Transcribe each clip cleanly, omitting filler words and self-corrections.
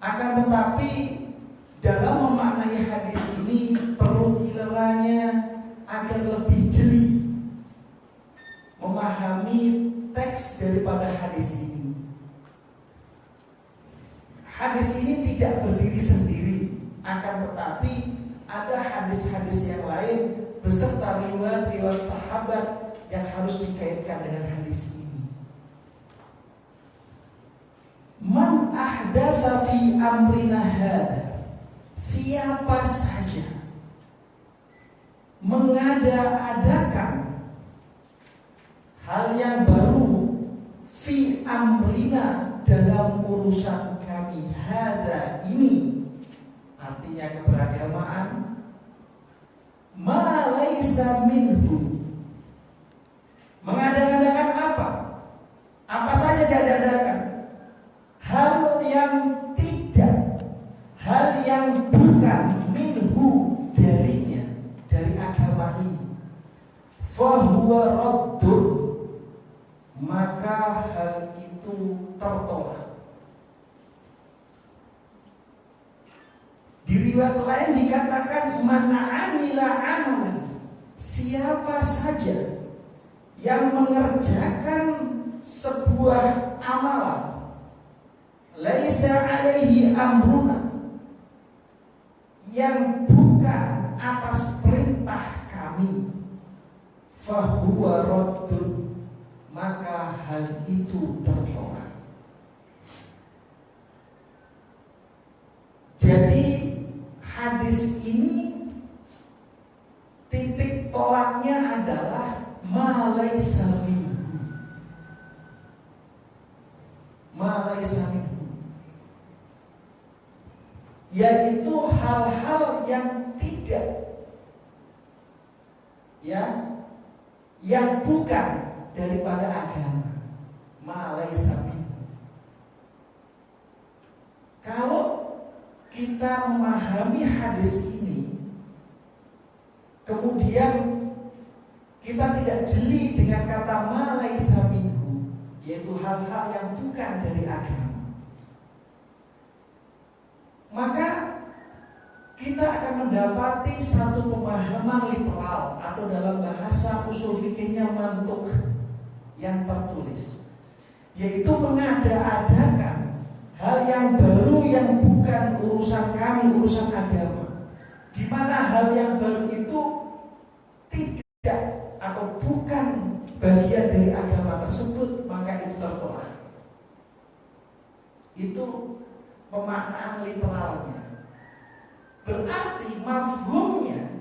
Akan tetapi dalam memaknai hadis ini perlu kiranya agar lebih jeli memahami teks daripada hadis ini. Hadis ini tidak berdiri sendiri, akan tetapi ada hadis-hadis yang lain beserta riwayat-riwayat sahabat yang harus dikaitkan dengan hadis ini. Man ahdasa fi amrina hada, siapa saja mengada-adakan hal yang baru fi amrina dalam urusan kami, hada ini artinya keberagamaan, ma laisa minhu, mengada-adakan apa? Apa saja diada-adakan? Hal yang tidak, hal yang bukan minhu darinya, dari agama ini, fahuwa raddun, maka hal itu tertolak. Di riwayat lain dikatakan man amila amalan, siapa saja yang mengerjakan sebuah amalan, laisa alaihi amruna, yang bukan atas perintah kami, fahuwa raddun, maka hal itu tertolak. Jadi hadis ini titik tolaknya adalah ma laisa minhu, ma laisa minhu, yaitu hal-hal yang tidak, ya, yang bukan daripada agama, ma laisa minhu. Kalau kita memahami hadis ini, kemudian kita tidak jeli dengan kata ma laisa minhu, yaitu hal-hal yang bukan dari agama, maka kita akan mendapati satu pemahaman literal atau dalam bahasa usul fikihnya mantuk yang tertulis, yaitu mengada-adakan hal yang baru yang bukan urusan kami, urusan agama, di mana hal yang baru itu tidak atau bukan bagian dari agama tersebut, maka itu tertolak. Itu pemaknaan literalnya. Berarti mafhumnya,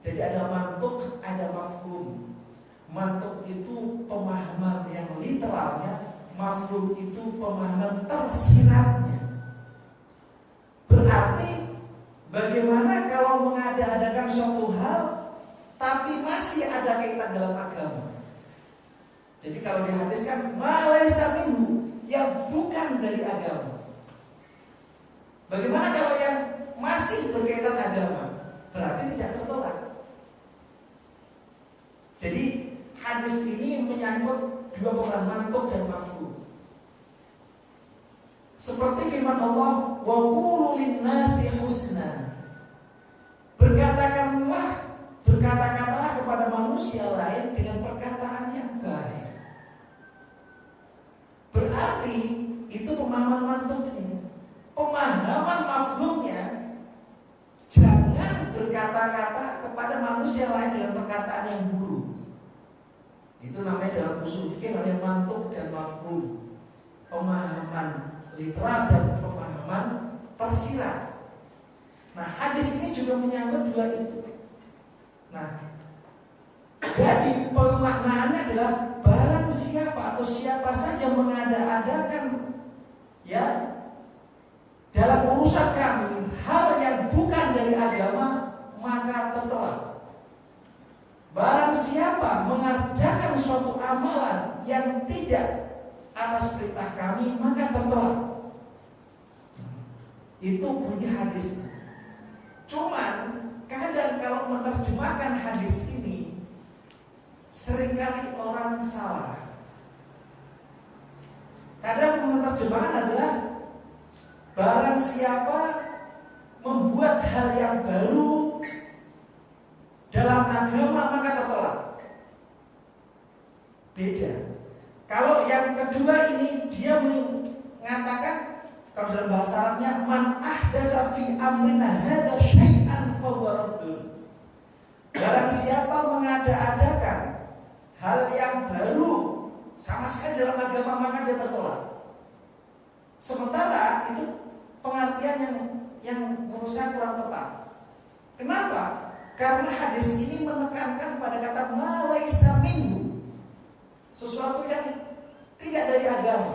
jadi ada mantuk, ada mafhum. Mantuk itu pemahaman yang literalnya, mafhum itu pemahaman tersiratnya. Berarti bagaimana kalau mengada-adakan suatu hal tapi masih ada kaitan dalam agama? Jadi kalau dihadiskan ma laisa minhu, yang bukan dari agama. Bagaimana kalau yang masih berkaitan agama? Berarti tidak tertolak. Jadi hadis ini menyangkut dua peran, mantuk dan mafhum. Seperti firman Allah, wa qulu lin-nasi husna, berkata-katalah kepada manusia lain dengan perkataan yang baik. Berarti itu pemahaman mantuknya. Pemahaman mafhumnya, jangan berkata-kata kepada manusia lain dengan perkataan yang buruk. Itu namanya dalam usul fikih namanya mantuk dan mafhum. Pemahaman literal dan pemahaman tersirat. Nah, hadis ini juga menyangkut dua itu. Nah, jadi pemaknaannya adalah barang siapa atau siapa saja mengada-adakan, ya, dalam urusan kami hal yang bukan dari agama, maka tertolak. Barang siapa mengerjakan suatu amalan yang tidak atas perintah kami, maka tertolak. Itu bunyi hadis. Cuman kadang kalau menerjemahkan hadis ini, seringkali orang salah. Kadang penerjemahan adalah Barang siapa membuat hal yang baru dalam agama maka tertolak. Beda. Kalau yang kedua ini dia mengatakan, kalau dalam bahasa Arabnya, man ahdatsa fi amrina hadza syai'an fa huwa raddun. Barang siapa mengada-adakan hal yang baru sama sekali dalam agama maka dia tertolak. Sementara itu pengertian yang menurut saya kurang tepat. Kenapa? Karena hadis ini menekankan pada kata ma laisa minhu, sesuatu yang tidak dari agama.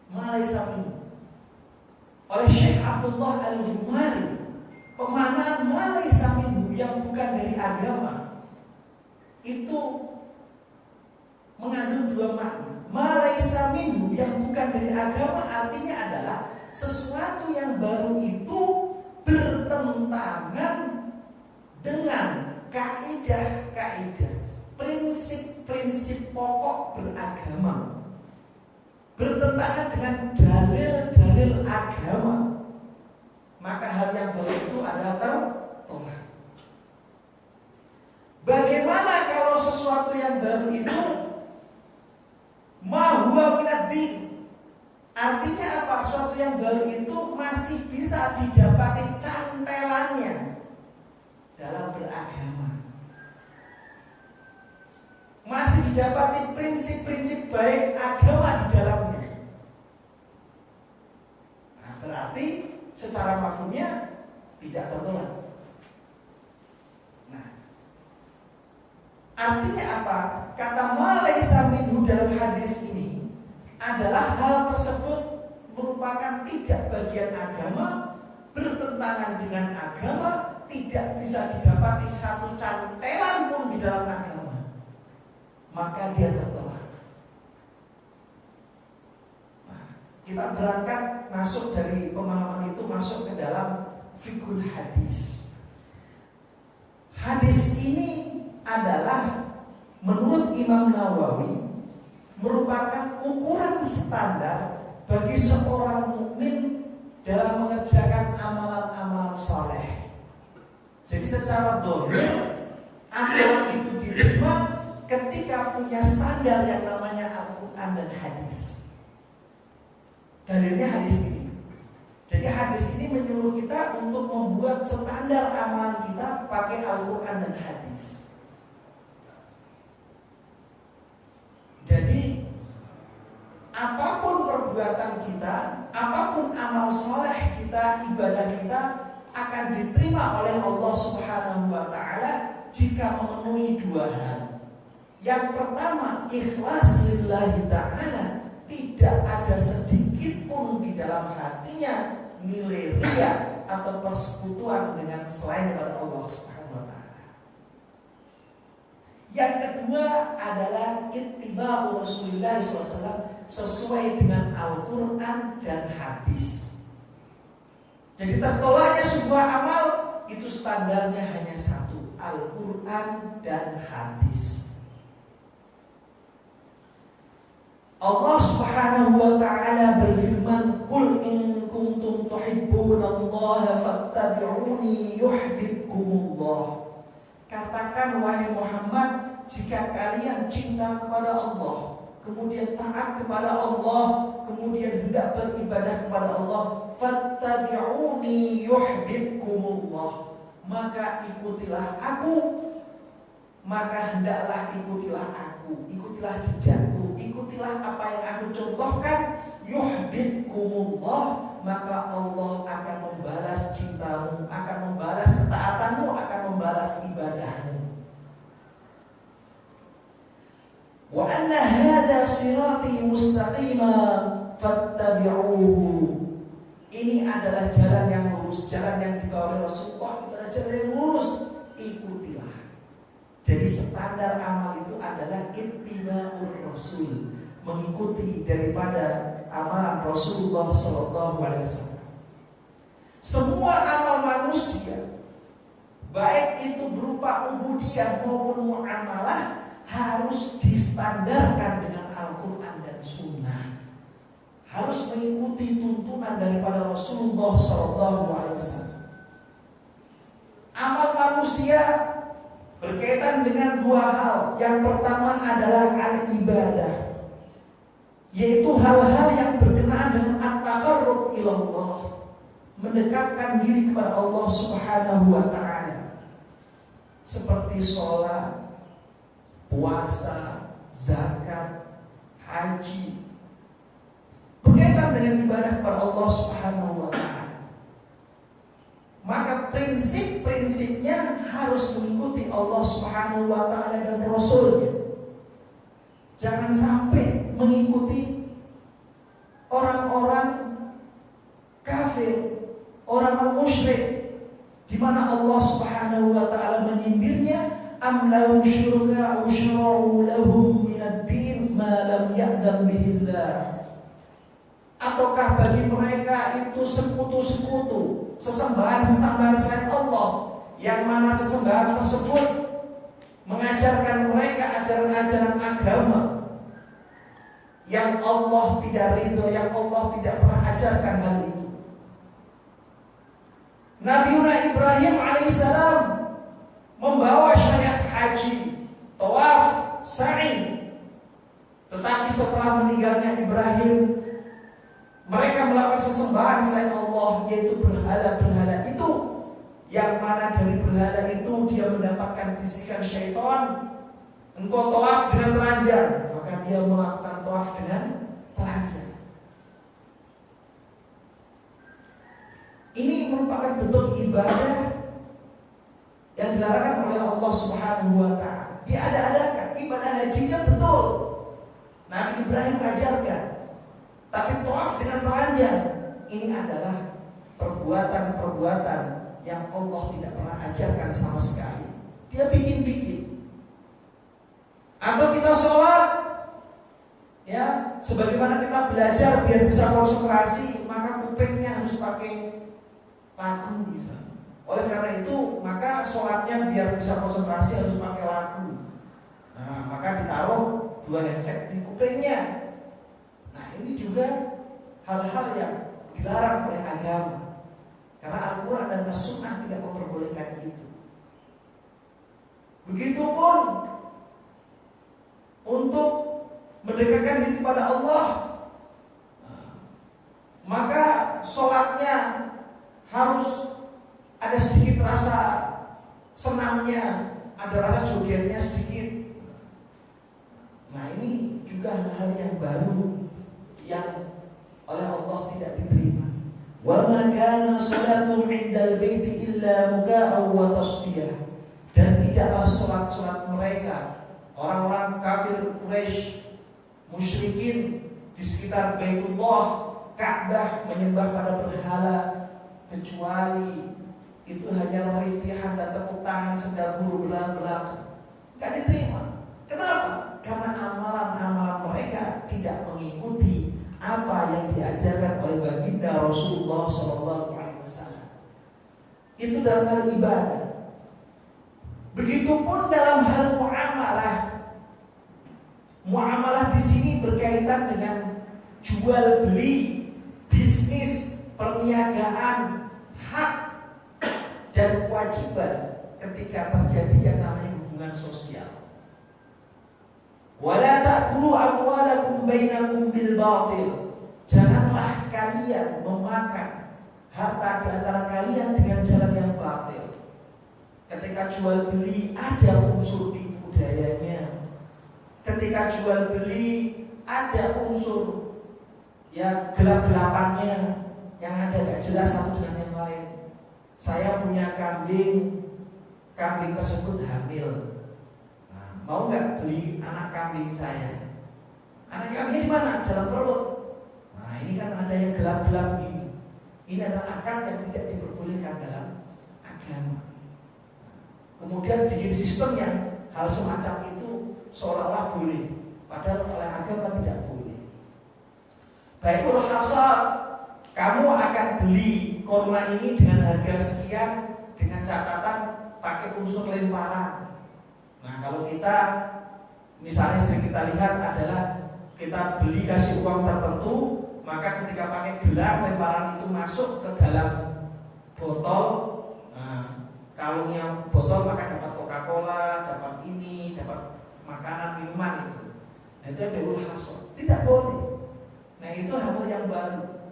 Ma laisa minhu. Oleh Syekh Abdullah Al-Humari, pemaknaan ma laisa minhu yang bukan dari agama itu mengandung dua makna. Ma laisa minhu yang bukan dari agama artinya adalah sesuatu yang baru itu bertentangan dengan kaidah-kaidah, prinsip-prinsip pokok beragama, bertentangan dengan dalil-dalil agama, maka hal yang baru itu adalah tertolak. Bagaimana kalau sesuatu yang baru itu ma huwa minad-din? Artinya apa? Sesuatu yang baru itu masih bisa didapati cantelannya dalam beragama, masih didapati prinsip-prinsip baik agama di dalamnya. Nah, berarti secara mafhumnya tidak tertolak. Nah, artinya apa? Kata ma laisa minhu dalam hadis ini adalah hal tersebut merupakan tidak bagian agama, bertentangan dengan agama, tidak bisa didapati satu cantelan pun di dalam agama, maka dia tertolak. Nah, kita berangkat masuk dari pemahaman itu masuk ke dalam fiqhul hadis. Hadis ini adalah menurut Imam Nawawi merupakan ukuran standar bagi seorang mukmin dalam mengerjakan amalan-amalan saleh. Jadi secara zahir amalan itu diterima ketika punya standar yang namanya Al-Quran dan hadis. Dalilnya hadis ini. Jadi hadis ini menyuruh kita untuk membuat standar amalan kita pakai Al-Quran dan hadis. Jadi apapun perbuatan kita, apapun amal soleh kita, ibadah kita akan diterima oleh Allah Subhanahu wa Ta'ala jika memenuhi dua hal. Yang pertama, ikhlas lillahi ta'ala, tidak ada sedikit pun di dalam hatinya nilai riya atau persekutuan dengan selain daripada Allah Subhanahu wa Ta'ala. Yang kedua adalah ittiba'u Rasulullah SAW sesuai dengan Al-Quran dan hadis. Jadi tertolaknya sebuah amal itu standarnya hanya satu, Al-Quran dan hadis. Allah Subhanahu wa Ta'ala berfirman, "Qul in kuntum tuhibbunallaha fattabi'uni yuhibbukumullah." Katakan wahai Muhammad, jika kalian cinta kepada Allah, kemudian taat kepada Allah, kemudian hendak beribadah kepada Allah, fattabi'uni yuhibbukumullah, maka ikutilah aku, maka hendaklah ikutilah aku, ikutilah jejakku, ikutilah apa yang aku contohkan, yuhibbukumullah, maka Allah akan membalas cintamu, akan membalas ketaatanmu, akan membalas ibadahmu. Wa anna hadha sirati mustaqima fattabi'uhu. Ini adalah jalan yang lurus, jalan yang dibawa oleh Rasulullah, itu adalah jalan yang lurus, ikutilah. Jadi standar amal itu adalah ittiba'ur Rasul, mengikuti daripada amalan Rasulullah SAW. Semua amal manusia, baik itu berupa ubudiyah maupun muamalah, harus distandarkan dengan Al-Quran dan Sunnah. harus mengikuti tuntunan daripada Rasulullah SAW. Amal manusia berkaitan dengan dua hal. Yang pertama adalah al-ibadah, yaitu hal-hal yang berkenaan dengan at-taqarrub ilallah, mendekatkan diri kepada Allah Subhanahu wa ta'ala, seperti sholat, puasa, zakat, haji, berkaitan dengan ibadah kepada Allah Subhanahu wa ta'ala. Maka prinsip-prinsipnya harus mengikuti Allah Subhanahu wa ta'ala dan Rasulnya. Jangan sampai mengikuti orang-orang kafir, orang musyrik, di mana Allah Subhanahu wa ta'ala menyindirnya, am lahum syuraka'u syara'u lahum minad din ma lam ya'dzan bihillah. Ataukah bagi mereka itu sekutu-sekutu, sesembahan-sesembahan selain Allah, yang mana sesembahan tersebut mengajarkan mereka ajaran-ajaran agama yang Allah tidak ridho, yang Allah tidak pernah ajarkan hal itu. Nabiuna Ibrahim alaihissalam membawa syariat haji, tawaf, sa'i. Tetapi setelah meninggalnya Ibrahim, mereka melakukan sesembahan selain Allah, yaitu berhala-berhala itu, yang mana dari berhala itu dia mendapatkan bisikan syaitan, engkau tawaf dengan telanjang, maka dia melakukan tawaf dengan telanjang. Ini merupakan bentuk ibadah yang dilarang oleh Allah Subhanahu wa ta'ala. Diada-adakan ibadah hajinya betul, Nabi Ibrahim ajarkan. Tapi tawaf dengan telanjang, ini adalah perbuatan-perbuatan yang Allah tidak pernah ajarkan sama sekali. Dia bikin-bikin. Atau kita sholat, ya, sebagaimana kita belajar biar bisa konsentrasi, maka kupingnya harus pakai lagu misalnya. Oleh karena itu, maka sholatnya biar bisa konsentrasi harus pakai lagu. Nah, maka ditaruh 2 headset di kupingnya. Nah, ini juga hal-hal yang dilarang oleh agama, karena Al-Quran dan As-Sunnah tidak memperbolehkan itu. Begitupun untuk mendekatkan diri kepada Allah, maka sholatnya harus ada sedikit rasa senamnya, ada rasa jogetnya sedikit. Nah, ini juga hal-hal yang baru yang oleh Allah tidak diterima. Wa ma kana salatuhum 'indal baiti illa muka'an wa tasdiyah. Dan tidaklah salat-salat mereka, orang-orang kafir Quraisy, musyrikin di sekitar Baitullah, Ka'bah, menyembah pada berhala, kecuali itu hanya rintihan dan tepuk tangan sedabur belang-belang. Tidak diterima. Kenapa? Karena amalan-amalan mereka tidak mengikuti apa yang diajarkan oleh baginda Rasulullah SAW. Itu dalam hal ibadah. Begitupun dalam hal muamalah. Muamalah di sini berkaitan dengan jual beli, bisnis, perniagaan, hak dan kewajiban ketika terjadi yang namanya hubungan sosial. Wala ta'kulu amwalakum bainakum bil batil. Janganlah kalian memakan harta di antara kalian dengan jalan yang batil. Ketika jual beli ada unsur tipu dayanya. Ketika jual beli ada unsur ya gelap-gelapannya, yang ada gak jelas satu dengan yang lain. Saya punya kambing tersebut hamil. Mau nggak beli anak kambing saya? Anak kambing di mana? Dalam perut. Nah, ini kan ada yang gelap-gelap begini. Ini adalah akad yang tidak diperbolehkan dalam agama. Kemudian bikin sistem yang hal semacam itu seolah-olah boleh, padahal oleh agama tidak boleh. Baikul hasad, kamu akan beli kurma ini dengan harga sekian dengan catatan pakai unsur lemparan. Nah, kalau kita misalnya sering kita lihat adalah kita beli kasih uang tertentu, maka ketika pakai gelang lemparan itu masuk ke dalam botol. Nah, kalungnya botol maka dapat Coca-Cola, dapat ini, dapat makanan, minuman itu. Nah, itu beul hasad. Tidak boleh. Nah, itu hal yang baru.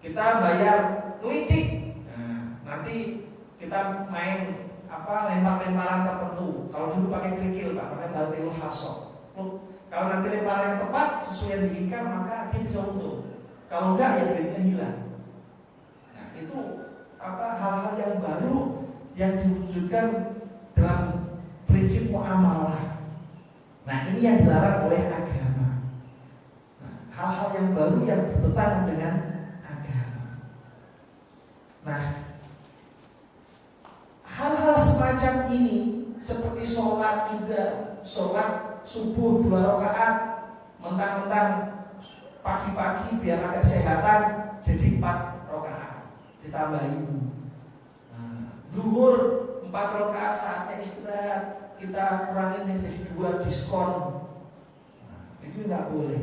Kita bayar klitik. Nah, nanti kita main lempar-lemparan tertentu. Kalau dulu pakai kerikil, Pak, pakai beul hasad. Kalau nanti lemparan yang tepat sesuai yang diinginkan, maka dia bisa untung. Kalau enggak, ya duitnya hilang. Nah, itu hal-hal yang baru yang diwujudkan dalam prinsip muamalah. Nah, ini yang dilarang oleh agama. Nah, hal-hal yang baru yang bertentangan dengan agama. Nah, hal-hal semacam ini seperti sholat juga, sholat subuh 2 rakaat, mentang-mentang pagi-pagi biar agak sehatan jadi 4 rakaat ditambahin. Zuhur 4 rakaat saatnya istirahat, kita kurangin jadi 2 diskon. Itu nggak boleh.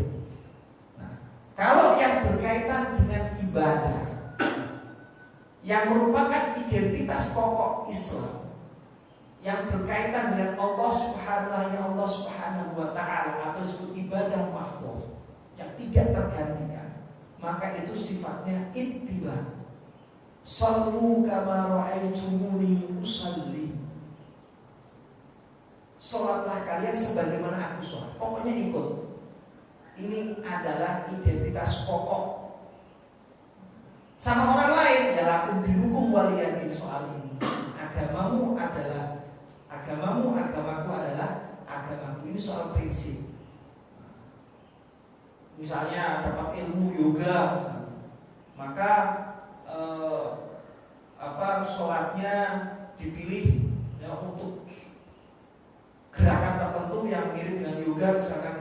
Kalau yang berkaitan dengan ibadah yang merupakan identitas pokok Islam, yang berkaitan dengan Allah Subhanahu wa ta'ala atau disebut ibadah mahdhah yang tidak tergantikan, maka itu sifatnya ittiba. Shallu kama ra'aitumuni usalli. Salatlah kalian sebagaimana aku sholat. Pokoknya ikut. Ini adalah identitas pokok. Sama orang lain ya lakum dinukum waliyadin, soal ini. Agamamu adalah agamamu, agamaku adalah agamaku. Ini soal prinsip. Misalnya dapat ilmu yoga, maka sholatnya dipilih ya, untuk gerakan tertentu yang mirip dengan yoga, misalkan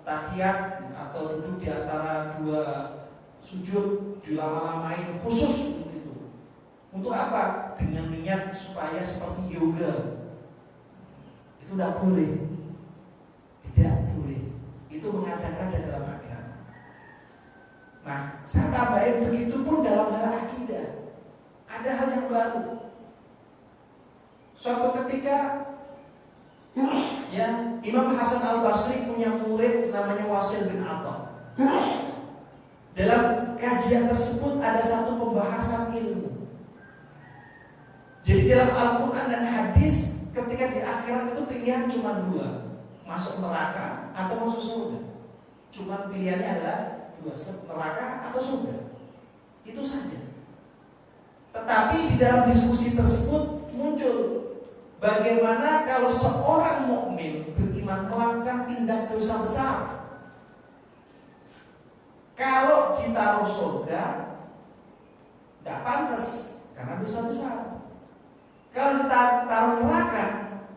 tahiyat atau duduk di antara 2 sujud dilama-lamain khusus untuk itu. Untuk apa? Dengan niat supaya seperti yoga. Itu tidak boleh. Tidak boleh. Itu mengada-ngada dalam agama. Nah, saya tambahin begitu pun dalam hal akidah. Ada hal yang baru. Suatu ketika ya, Imam Hasan Al-Basri punya murid namanya Wasil bin Atha. Dalam kajian tersebut ada satu pembahasan ilmu. Jadi dalam Al-Quran dan hadis, ketika di akhirat itu pilihan cuma 2, masuk neraka atau masuk surga. Cuma pilihannya adalah 2, neraka atau surga. Itu saja. Tetapi di dalam diskusi tersebut muncul bagaimana kalau seorang mukmin beriman melakukan tindak dosa besar, kalau ditaruh surga tidak pantas karena dosa besar. Kalau ditaruh neraka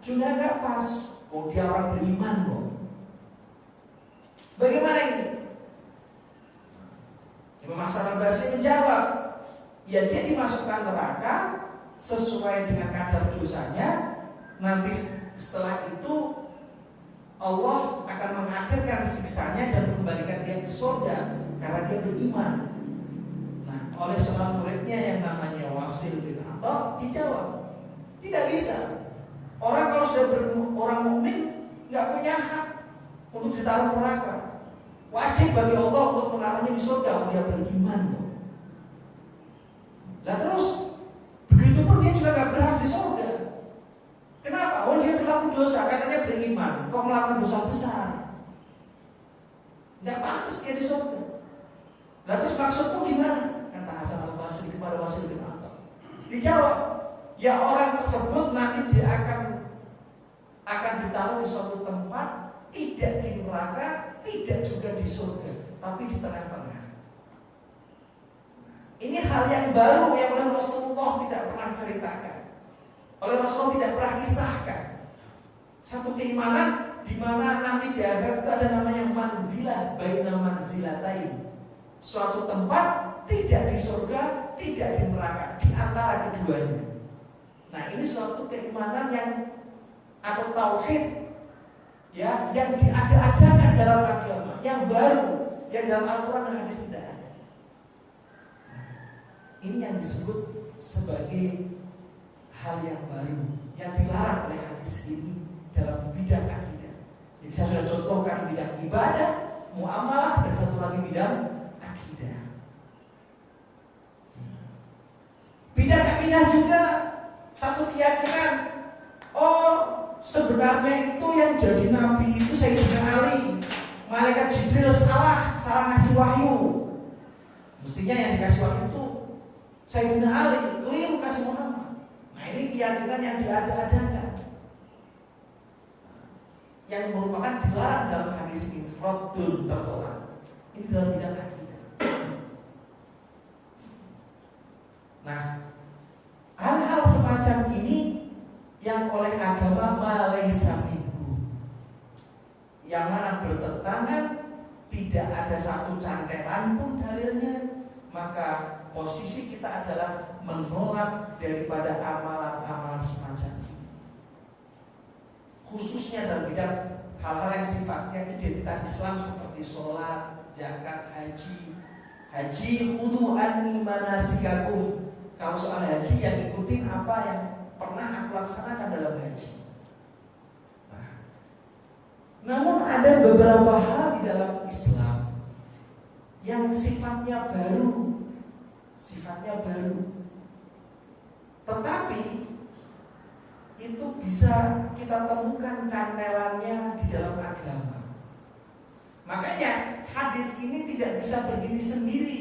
juga nggak pas. Oh, dia orang beriman kok. Bagaimana ini? Imam Hasan Al-Basri menjawab, ya dia dimasukkan neraka sesuai dengan kadar dosanya. Nanti setelah itu Allah akan mengakhirkan siksanya dan mengembalikan dia ke surga karena dia beriman. Nah, oleh seorang muridnya yang namanya Wasil bin Atha dijawab, tidak bisa. Orang kalau sudah orang mukmin nggak punya hak untuk ditaruh neraka. Wajib bagi Allah untuk menaruhnya di surga kalau dia beriman. Nah terus begitu pun dia juga nggak berhak di surga. Kenapa? Oh, dia berlaku dosa, katanya beriman, kok melakukan dosa besar, nggak pantas dia di surga. Nah terus maksudmu gimana? Kata Hasan Al-Basri kepada Wasil bin Atha. Dijawab, ya orang tersebut nanti dia akan ditaruh di suatu tempat, tidak di neraka, tidak juga di surga, tapi di tengah-tengah. Ini hal yang baru yang oleh Rasulullah tidak pernah ceritakan, oleh Rasulullah tidak pernah kisahkan. Satu keimanan di mana nanti di akhirat itu ada namanya manzilah, baina manzilatain. Suatu tempat tidak di surga, tidak di neraka, di antara keduanya. Nah, ini suatu keimanan yang atau tauhid ya, yang diada-adakan dalam agama, yang baru, yang dalam Al-Quran dan hadis tidak ada. Ini yang disebut sebagai hal yang baru yang dilarang oleh hadis ini dalam bidang akidah. Jadi saya sudah contohkan bidang ibadah, muamalah, dan satu lagi bidang akidah. Bidang akidah juga satu keyakinan, sebenarnya itu yang jadi nabi itu Sayyidina Ali. Malaikat Jibril salah ngasih wahyu. Mestinya yang dikasih wahyu itu Sayyidina Ali, keliru kasih Muhammad. Nah ini keyakinan yang diada-adakan, yang merupakan dilarang dalam hadis ini, raddun tertolak. Ini dalam bidang akidah. Nah, hal-hal semacam ini yang oleh agama malaisa minhu, yang mana bertentangan, tidak ada satu cantelan pun dalilnya, maka posisi kita adalah menolak daripada amalan-amalan semacam ini. Khususnya dalam bidang hal-hal yang sifatnya identitas Islam seperti sholat, zakat, haji. Haji khudu anni manasikakum. Kalau soal haji yang ikutin apa yang pernah aku laksanakan dalam haji. Namun ada beberapa hal di dalam Islam yang sifatnya baru, tetapi itu bisa kita temukan cantelannya di dalam agama. Makanya hadis ini tidak bisa berdiri sendiri,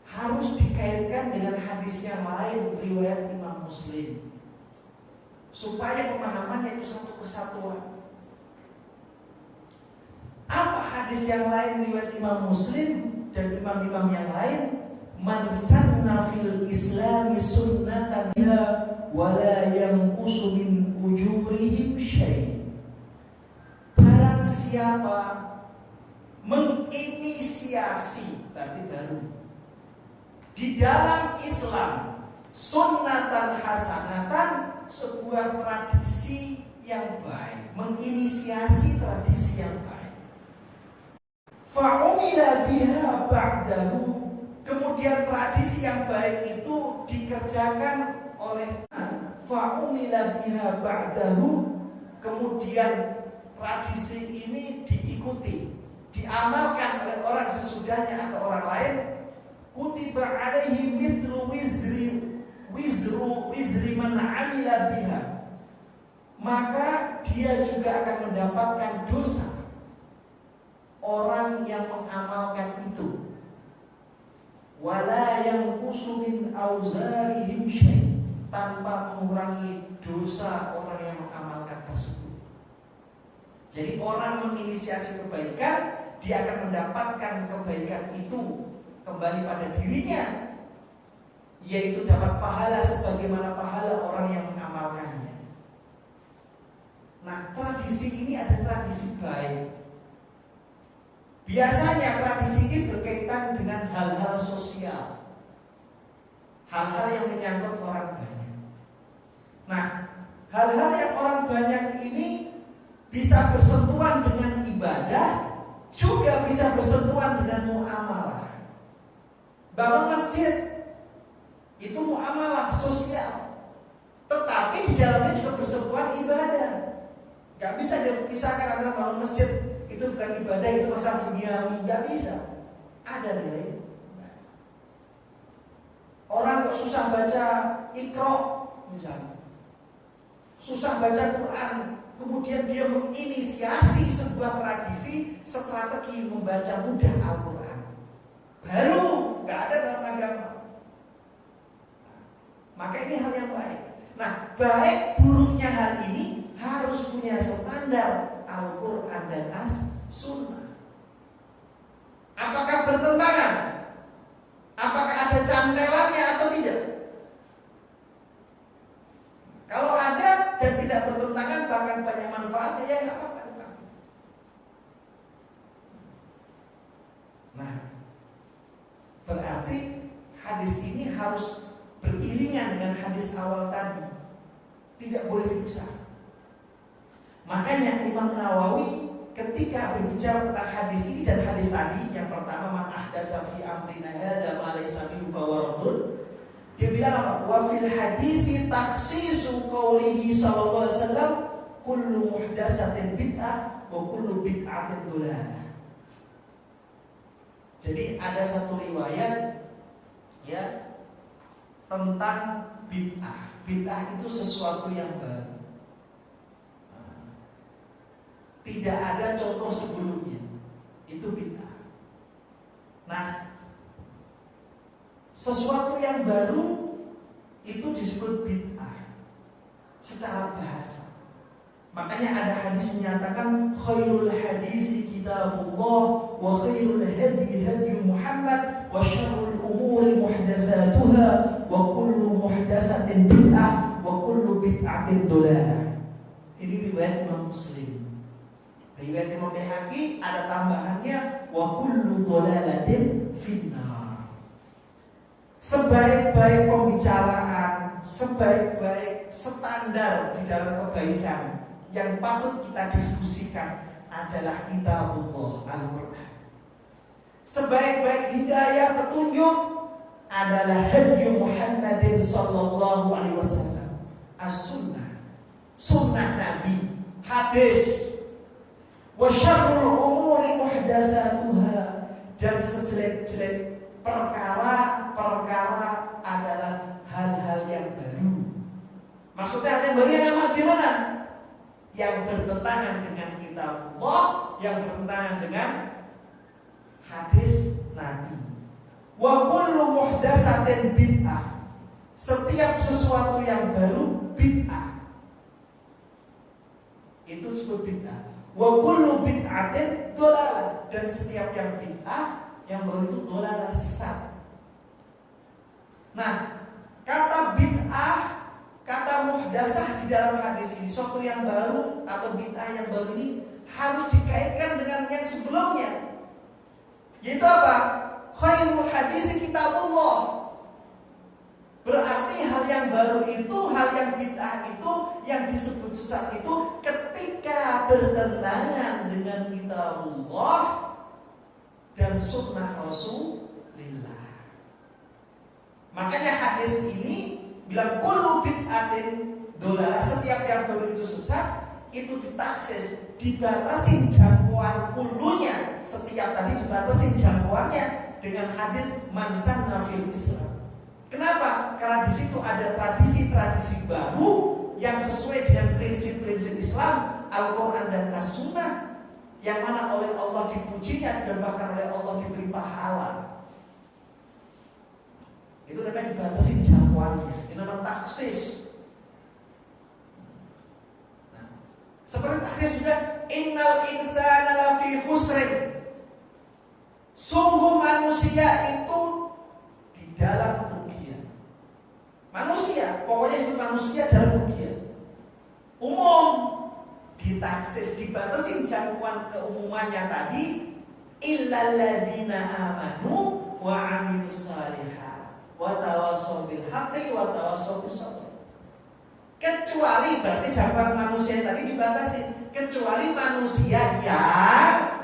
harus dikaitkan dengan hadis yang lain riwayat Imam Muslim, supaya pemahamannya itu satu kesatuan. Apa hadis yang lain riwayat Imam Muslim dan imam-imam yang lain? Man sanna fil islami sunnatan wala yanqusu min ujurihim syai'. Barang siapa menginisiasi, tapi baru, di dalam Islam sunnatan hasanatan, sebuah tradisi yang baik, menginisiasi tradisi yang baik, fa'umila biha ba'dahu, kemudian tradisi yang baik itu dikerjakan oleh fa'umila biha ba'dahu, kemudian tradisi ini diikuti, diamalkan oleh orang sesudahnya atau orang lain, kutiba alaihi mithlu wizri man amila biha, maka dia juga akan mendapatkan dosa orang yang mengamalkan itu. Wala yanqusu min auzarihim syai', tanpa mengurangi dosa orang yang mengamalkan tersebut. Jadi orang menginisiasi kebaikan, dia akan mendapatkan kebaikan itu kembali pada dirinya, yaitu dapat pahala sebagaimana pahala orang yang mengamalkannya. Nah, tradisi ini ada tradisi baik. Biasanya tradisi ini berkaitan dengan hal-hal sosial, hal-hal yang menyangkut orang banyak. Nah, hal-hal yang orang banyak ini bisa bersentuhan dengan ibadah, juga bisa bersentuhan dengan muamalah. Bangun masjid itu muamalah sosial, tetapi di dalamnya juga bersentuhan ibadah. Gak bisa dipisahkan antara bangun masjid itu bukan ibadah, itu masalah duniawi, gak bisa. Ada nilai. Orang kok susah baca Iqra misalnya, susah baca Quran, kemudian dia menginisiasi sebuah tradisi, strategi membaca mudah Al-Quran. Baru, gak ada dalam agama. Maka ini hal yang baik. Nah, baik buruknya hal ini harus punya standar Al-Quran dan As-Sunnah. Apakah bertentangan? Apakah ada cantelannya atau tidak? Kalau ada dan tidak bertentangan, bahkan banyak manfaatnya, ya nggak apa-apa. Nah, berarti hadis ini harus beriringan dengan hadis awal tadi, tidak boleh dipisah. Makanya Imam Nawawi ketika berbicara tentang hadis ini dan hadis tadi, yang pertama man ahdatsa fi amrina hadza ma laysa minhu fahuwa raddun. Dia bilang apa? Wa fil hadisi takhsisu qaulihi sallallahu alaihi wasallam kullu muhdatsatin bid'ah wa kullu bid'atin dhalalah. Jadi ada satu riwayat ya tentang bid'ah. Bid'ah itu sesuatu yang baru. Tidak ada contoh sebelumnya. Itu bid'ah. Nah, sesuatu yang baru itu disebut bid'ah secara bahasa. Makanya ada hadis menyatakan khairul hadisi kitabullah wa khairul hadi hadi Muhammad wa syarrul umuri muhdatsatuha wa kullu muhdatsatin bid'ah wa kullu bid'atin dhalalah. Ini riwayat Imam Muslim. Riwayat Imam Baihaqi ada tambahannya wa kullu dhalalatin finnar. Sebaik-baik pembicaraan, sebaik-baik standar di dalam kebaikan yang patut kita diskusikan adalah kitabullah Al-Qur'an. Sebaik-baik hidayah petunjuk adalah hadis Muhammadin sallallahu alaihi wasallam. As-sunnah, sunnah Nabi, hadis. Wa syarrul umuri muhdatsatuha, dan sejelek-jelek perkara adalah hal-hal yang baru. Maksudnya hal yang baru yang amat gimana? Yang bertentangan dengan kitabullah, yang bertentangan dengan hadis Nabi. Wa kullu muhdatsatin bid'ah. Setiap sesuatu yang baru bid'ah. Itu disebut bid'ah. Wa kullu bid'atin dhalalah, dan setiap yang bid'ah yang baru itu dhalalah, sesat. Nah, kata bid'ah, kata muhdatsah di dalam hadis ini, sesuatu yang baru atau bid'ah yang baru ini harus dikaitkan dengan yang sebelumnya. Yaitu apa? Khairul hadis kitabullah. Berarti hal yang baru itu, hal yang bid'ah itu, yang disebut sesat itu ketika bertentangan dengan kitabullah dan sunnah Rasulullah. Makanya hadis ini bilang kullu bid'atin dhalalah, setiap yang baru itu sesat, itu ditaksis, dibatasin jangkauan kulunya. Setiap tadi dibatasin jangkauannya dengan hadis man sanna fil Islam. Kenapa? Karena di situ ada tradisi-tradisi baru yang sesuai dengan prinsip-prinsip Islam, Al-Quran dan As-Sunnah, yang mana oleh Allah dipujinya dan bahkan oleh Allah diberi pahala. Itu namanya dibatasi jangkauannya, itu namanya taksis. Nah, seperti taksis juga, innal insana lafi khusrin. Sungguh manusia itu di dalam kerugian. Manusia, pokoknya itu manusia dalam kerugian. Umum, ditaksis, dibatasin jangkauan keumumannya tadi, illal ladzina amanu wa 'amilus shalihat wa tawassaw bil haqqi wa tawassaw bis sabr. Kecuali, berarti jangkauan manusia tadi dibatasi, kecuali manusia yang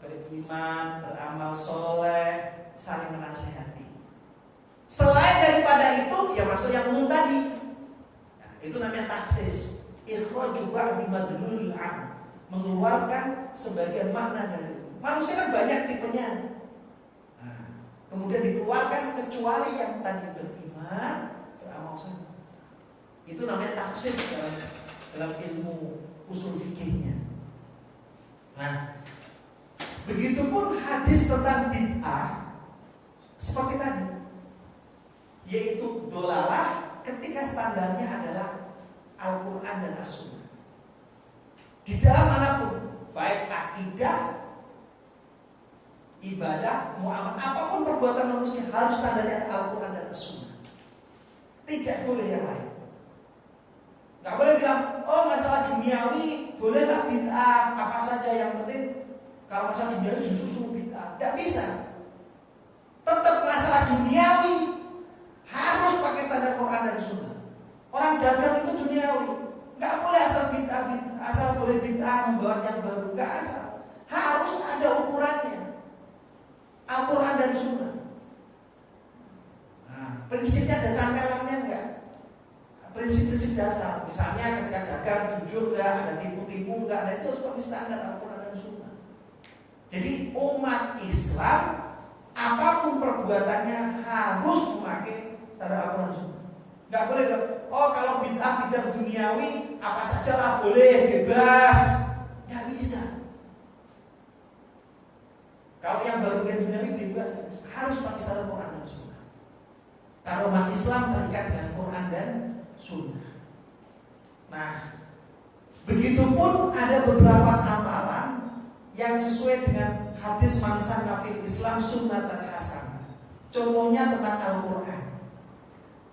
beriman, beramal soleh, saling menasihati. Selain daripada itu, ya masuk yang umum tadi. Nah, itu namanya taksis. Ikhraju ba'di madlulil 'am, mengeluarkan sebagian makna dari manusia kan banyak tipenya. Nah, kemudian dikeluarkan kecuali yang tadi beriman, beramal soleh. Itu namanya taksis dalam ilmu usul fikihnya. Nah, begitupun hadis tentang bid'ah seperti tadi, yaitu dhalalah ketika standarnya adalah Al-Quran dan As-Sunnah. Di dalam manapun, baik akidah, ibadah, muamalah, apapun perbuatan manusia harus standarnya Al-Quran dan As-Sunnah. Tidak boleh yang lain. Gak boleh bilang, oh masalah duniawi bolehlah bid'ah, apa saja yang penting. Kalau masalah duniawi justru bid'ah, tidak bisa. Tetap masalah duniawi harus pakai standar Quran dan Sunnah. Orang dagang itu duniawi, nggak boleh asal bid'ah, asal boleh bid'ah membawa yang baru, nggak asal. prinsipnya ada cantelannya enggak? Prinsip-prinsip dasar, misalnya ketika dagang jujur enggak, ada tipu-tipu enggak, nah itu harus pakai standar Al-Quran dan Sunnah. Jadi umat Islam apapun perbuatannya harus memakai standar Al-Quran dan Sunnah. Enggak boleh dong. Oh kalau bid'ah duniawi apa saja lah boleh, bebas. Enggak bisa. Kalau yang baru duniawi bebas, harus pakai standar Al-Quran dan Sunnah. Karena umat Islam terikat dengan Quran dan Sunnah. Nah, begitupun ada beberapa amalan yang sesuai dengan hadis man sanna fil Islam sunnatan hasanah. Contohnya tentang Al-Quran.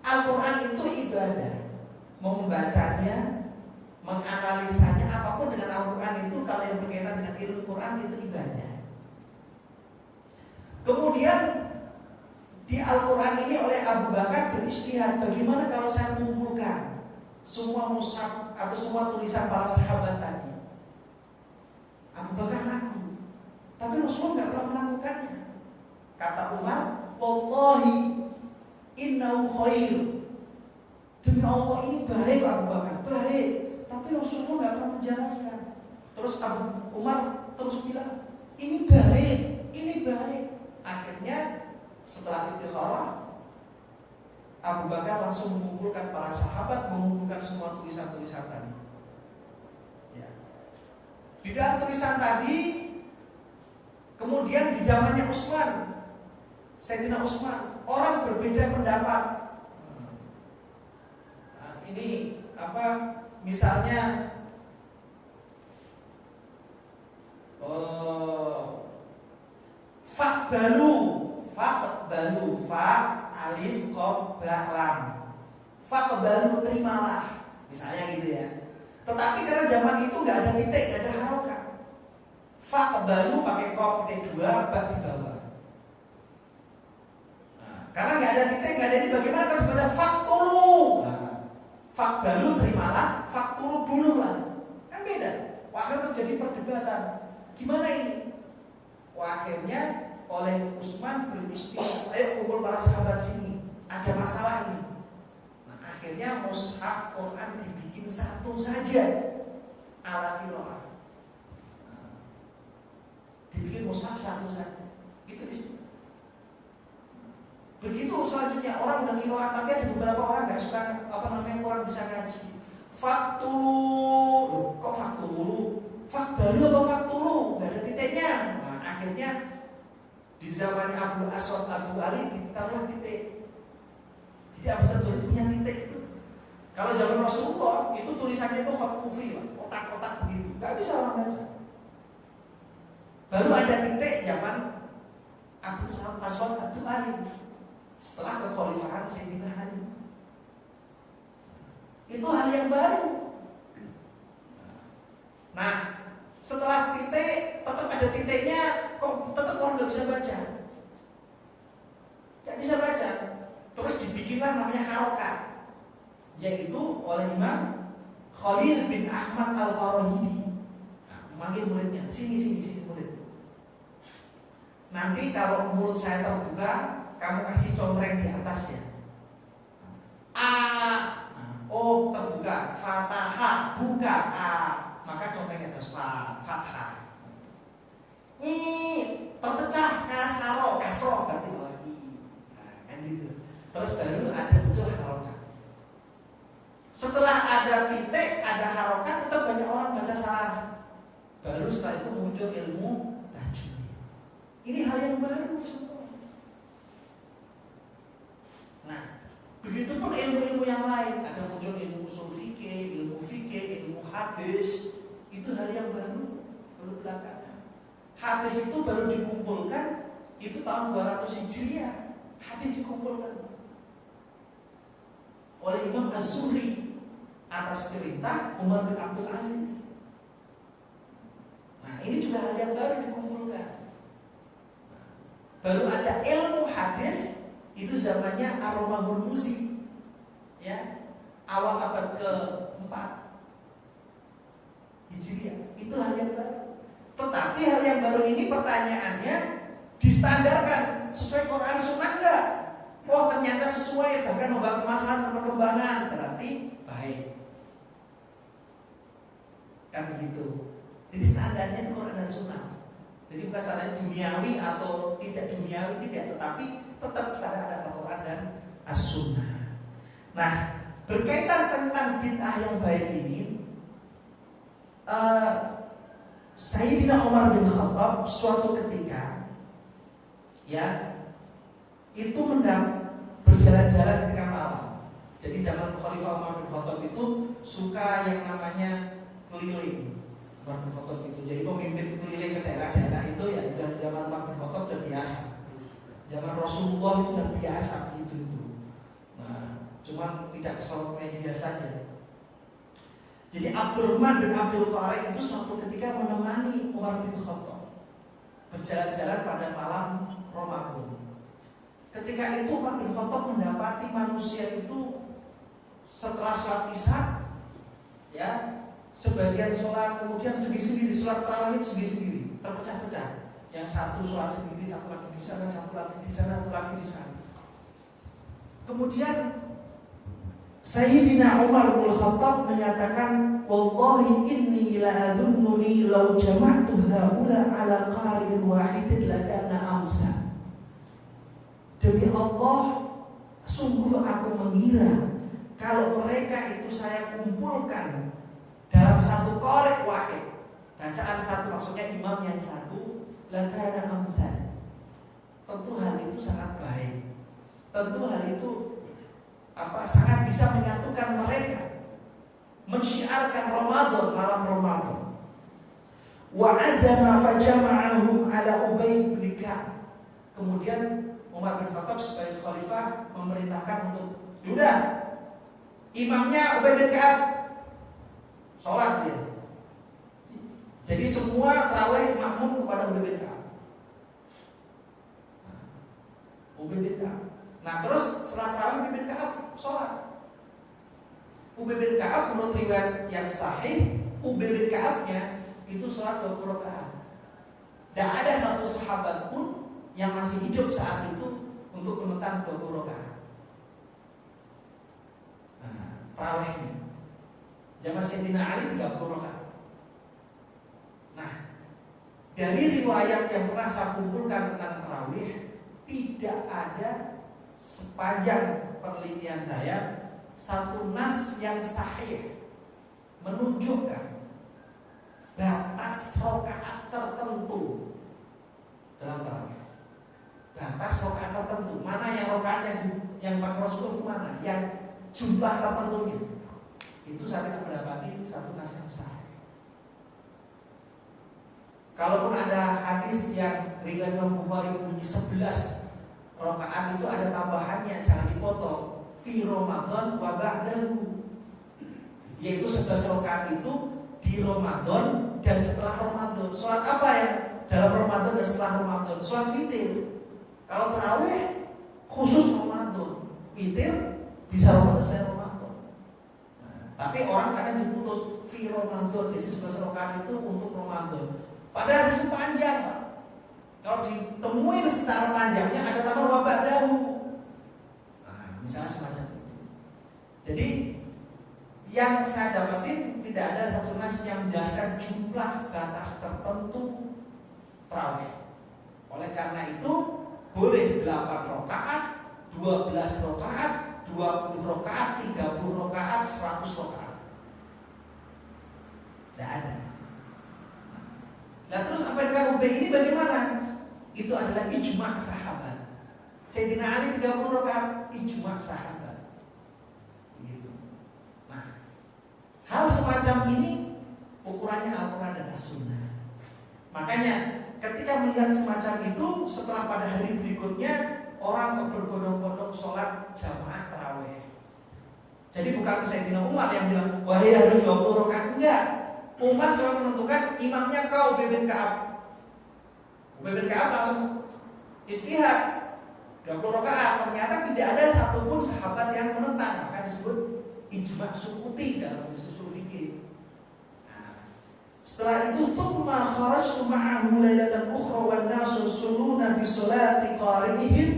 Al-Quran itu ibadah. Mau membacanya, menganalisanya, apapun dengan Al-Quran itu kalau yang berkaitan dengan ilmu Quran itu ibadah. Kemudian di Al-Quran ini oleh Abu Bakar beristihad, bagaimana kalau saya mengumpulkan semua mushaf atau semua tulisan para sahabat tadi. Abu Bakar ragu, tapi Rasulullah nggak pernah melakukannya. Kata Umar, wallahi innahu khair. Demi Allah ini baik Abu Bakar, baik. Tapi Rasulullah nggak pernah menjalankan. Terus Abu Umar terus bilang, ini baik, ini baik. Akhirnya setelah istikharah, Abu Bakar langsung mengumpulkan para sahabat, mengumpulkan semua tulisan-tulisan tadi. Ya. Di dalam tulisan tadi, kemudian di zamannya Utsman, Sayyidina Utsman, orang berbeda pendapat. Nah, ini apa? Misalnya, Faqbalu fa alif qaf ba lam. Faqbalu terimalah. Misalnya gitu ya. Tetapi karena zaman itu enggak ada titik, enggak ada harokat. Faqbalu pakai qaf titik 2 ba di bawah. Nah, karena enggak ada titik, enggak ada ini bagaimana kalau dibaca faqtulu? Nah, faqbalu terimalah, faqtulu bunuhlah. Kan beda. Akhirnya terjadi perdebatan. Gimana ini? Akhirnya oleh Utsman beristihad, ayo kumpul para sahabat sini, ada masalah ini. Nah, akhirnya mushaf Quran dibikin satu saja ala qiraah. Dibikin mushaf satu saja. Itu di sini. Begitu selanjutnya orang udah qiraah, tapi ada beberapa orang nggak suka Quran bisa ngaji. Faktulu, kok faktulu? Fakbalu apa faktulu? Nggak ada titiknya. Nah, akhirnya di zaman Abu Aswad Abu Ali ditaruh titik. Jadi Abu Aswad punya titik itu. Kalau zaman Rasulullah itu tulisannya itu hot kufri, kotak-kotak begitu, nggak bisa orang baca. Baru ada titik zaman Abu Aswad Abu Ali setelah kekhalifahan Sayyidina Ali. Itu hal yang baru. Nah, setelah titik tetap ada titiknya, kok tetap orang nggak bisa baca, nggak bisa baca. Terus dibikinlah namanya harokat, yaitu oleh Imam Khalil bin Ahmad Al-Farahidi. Nah, memanggil muridnya, sini murid. Nanti kalau mulut saya terbuka, kamu kasih contreng di atasnya. A, O terbuka, Fatahah buka A. Maka contohnya atas fathah. Ini terpecah kasro berarti lagi. Nah, kan gitu. Terus baru ada muncul harokat. Setelah ada titik, ada harokat, tetap banyak orang baca salah. Baru setelah itu muncul ilmu tajwid. Ini hal yang baru semua. Nah, begitupun ilmu-ilmu yang lain, ada muncul ilmu ushul fikih, ilmu hadis, itu hal yang baru belakangan. Hadis itu baru dikumpulkan itu tahun 200 Hijriah. Hadis dikumpulkan oleh Imam Az-Zuhri atas perintah Umar bin Abdul Aziz. Nah, ini juga hal yang baru dikumpulkan. Baru ada ilmu hadis itu zamannya Ar-Romahul Muzi, ya, awal abad ke-4 Hijriah. Itu hal yang baru. Tetapi hal yang baru ini pertanyaannya distandarkan sesuai Quran Sunnah enggak? Oh ternyata ternyata sesuai, bahkan membawa kemaslahatan dan perkembangan, berarti baik. Kan begitu. Jadi standarnya itu Quran dan Sunnah. Jadi bukan standar duniawi atau tidak duniawi, tidak, tetapi tetap standar ada Al-Quran dan As-Sunnah. Nah, berkaitan tentang bid'ah yang baik ini, Sayyidina Umar bin Khattab suatu ketika ya itu berjalan-jalan ketika malam. Jadi zaman Khalifah Umar bin Khattab itu suka yang namanya keliling. Umar bin Khattab itu jadi pemimpin keliling ke daerah-daerah itu ya zaman Umar bin Khattab sudah biasa. Zaman Rasulullah itu sudah biasa gitu itu. Nah, cuman tidak kesorot media saja. Jadi Abdurrahman bin Abdul Qarim itu suatu ketika menemani Umar bin Khattab berjalan-jalan pada malam Ramadan. Ketika itu Umar bin Khattab mendapati manusia itu setelah sholat Isya, ya sebagian sholat kemudian sendiri-sendiri, sholat tarawih itu sendiri-sendiri, terpecah-pecah. Yang satu sholat sendiri, satu lagi di sana, satu lagi di sana, satu lagi di sana. Kemudian Sayyidina Umar bin Khattab menyatakan, "Wallahi inni la'adunnuni law jama'tu haula 'ala qarin wahidin lakana amsa." Demi Allah, sungguh aku mengira kalau mereka itu saya kumpulkan dalam satu qari wahid, bacaan satu, maksudnya imam yang satu, lakana amsa. Tentu hal itu sangat baik. Tentu hal itu sangat bisa menyatukan mereka, mensyiarkan Ramadan, malam Ramadan. Wa azama fajama'ahum ala Ubay bin Ka'ab. Kemudian Umar bin Khattab sebagai khalifah memerintahkan untuk, sudah, imamnya Ubay bin Ka'ab, sholat dia. Jadi semua tarawih makmum kepada Ubay bin Ka'ab. Ubay bin Ka'ab. Nah terus setelah tarawih Ubay bin Ka'ab sholat. Ubay bin Ka'ab menurut riwayat yang sahih, Ubay bin Ka'abnya itu sholat 20 rakaat. Dan ada satu sahabat pun yang masih hidup saat itu untuk menentang 20 rakaat. Nah, tarawihnya zaman Sayyidina Ali 30 rakaat. Nah, dari riwayat yang pernah saya kumpulkan tentang tarawih, tidak ada sepanjang penelitian saya satu nas yang sahih menunjukkan batas rakaat tertentu dalam tarawih. Batas rakaat tertentu, mana yang rakaat yang pakai Rasulullah itu mana, yang jumlah tertentunya. Itu saya tidak mendapati satu nas yang sahih. Kalaupun ada hadis yang riwayat Bukhari bunyi 11 rakaat itu ada tambahannya, jangan dipotong. Fi Ramadan wa ba'dahu, yaitu 11 rakaat itu di Ramadan dan setelah Ramadan. Sholat apa ya dalam Ramadan dan setelah Ramadan? Sholat witir. Kalau tarawih khusus Ramadan, witir bisa Ramadan saya Ramadan. Nah, tapi orang kadang diputus fi Ramadan, jadi 11 rakaat itu untuk Ramadan. Padahal itu panjang, Pak. Kalau ditemuin secara panjangnya ada tambah wabah dahu. Nah, misalnya semacam itu. Jadi yang saya dapatin tidak ada satu nas yang menjelaskan jumlah batas tertentu tarawih. Oleh karena itu boleh 8 rakaat, 12 rakaat, 20 rakaat, 30 rakaat, 100 rakaat. Tidak ada. Nah terus apa yang Ubay ini bagaimana? Itu adalah ijma' sahabat. Sayyidina Ali 30 rakaat, ijma' sahabat. Begitu. Nah, hal semacam ini ukurannya Al-Quran dan As-Sunnah. Makanya ketika melihat semacam itu, setelah pada hari berikutnya orang berbondong-bondong sholat jamaah tarawih. Jadi bukan Sayyidina Umar yang bilang, wahai harus 20 rakaat, enggak. Umar cuma menentukan imamnya kau Ubay bin Ka'ab. Ubay bin Ka'ab langsung istihad 20 rakaat. Ternyata tidak ada satupun sahabat yang menentang. Maka disebut ijma' sukuti dalam usul fikih. Nah, setelah itu tsumma kharajtu ma'ahu lailatan ukhra wan nasu sununa bi sholati qari'ihim.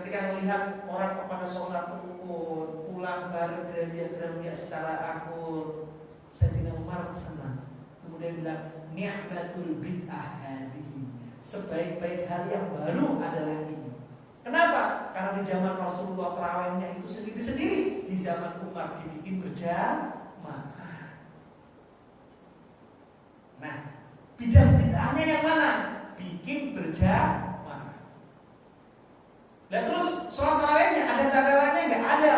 ketika melihat orang kepada sholat rukun, pulang bareng geramia secara akur, Sayyidina Umar senang. Kemudian bilang, ni'matul bid'ah hadhihi. Sebaik-baik hal yang baru adalah ini. Kenapa? Karena di zaman Rasulullah tarawihnya itu sendiri-sendiri. Di zaman Umar dibikin berjamaah. Nah, bidang bid'ahnya yang mana? Bikin berjamaah. Nah terus sholat tarawihnya ada catatannya nggak? Ada.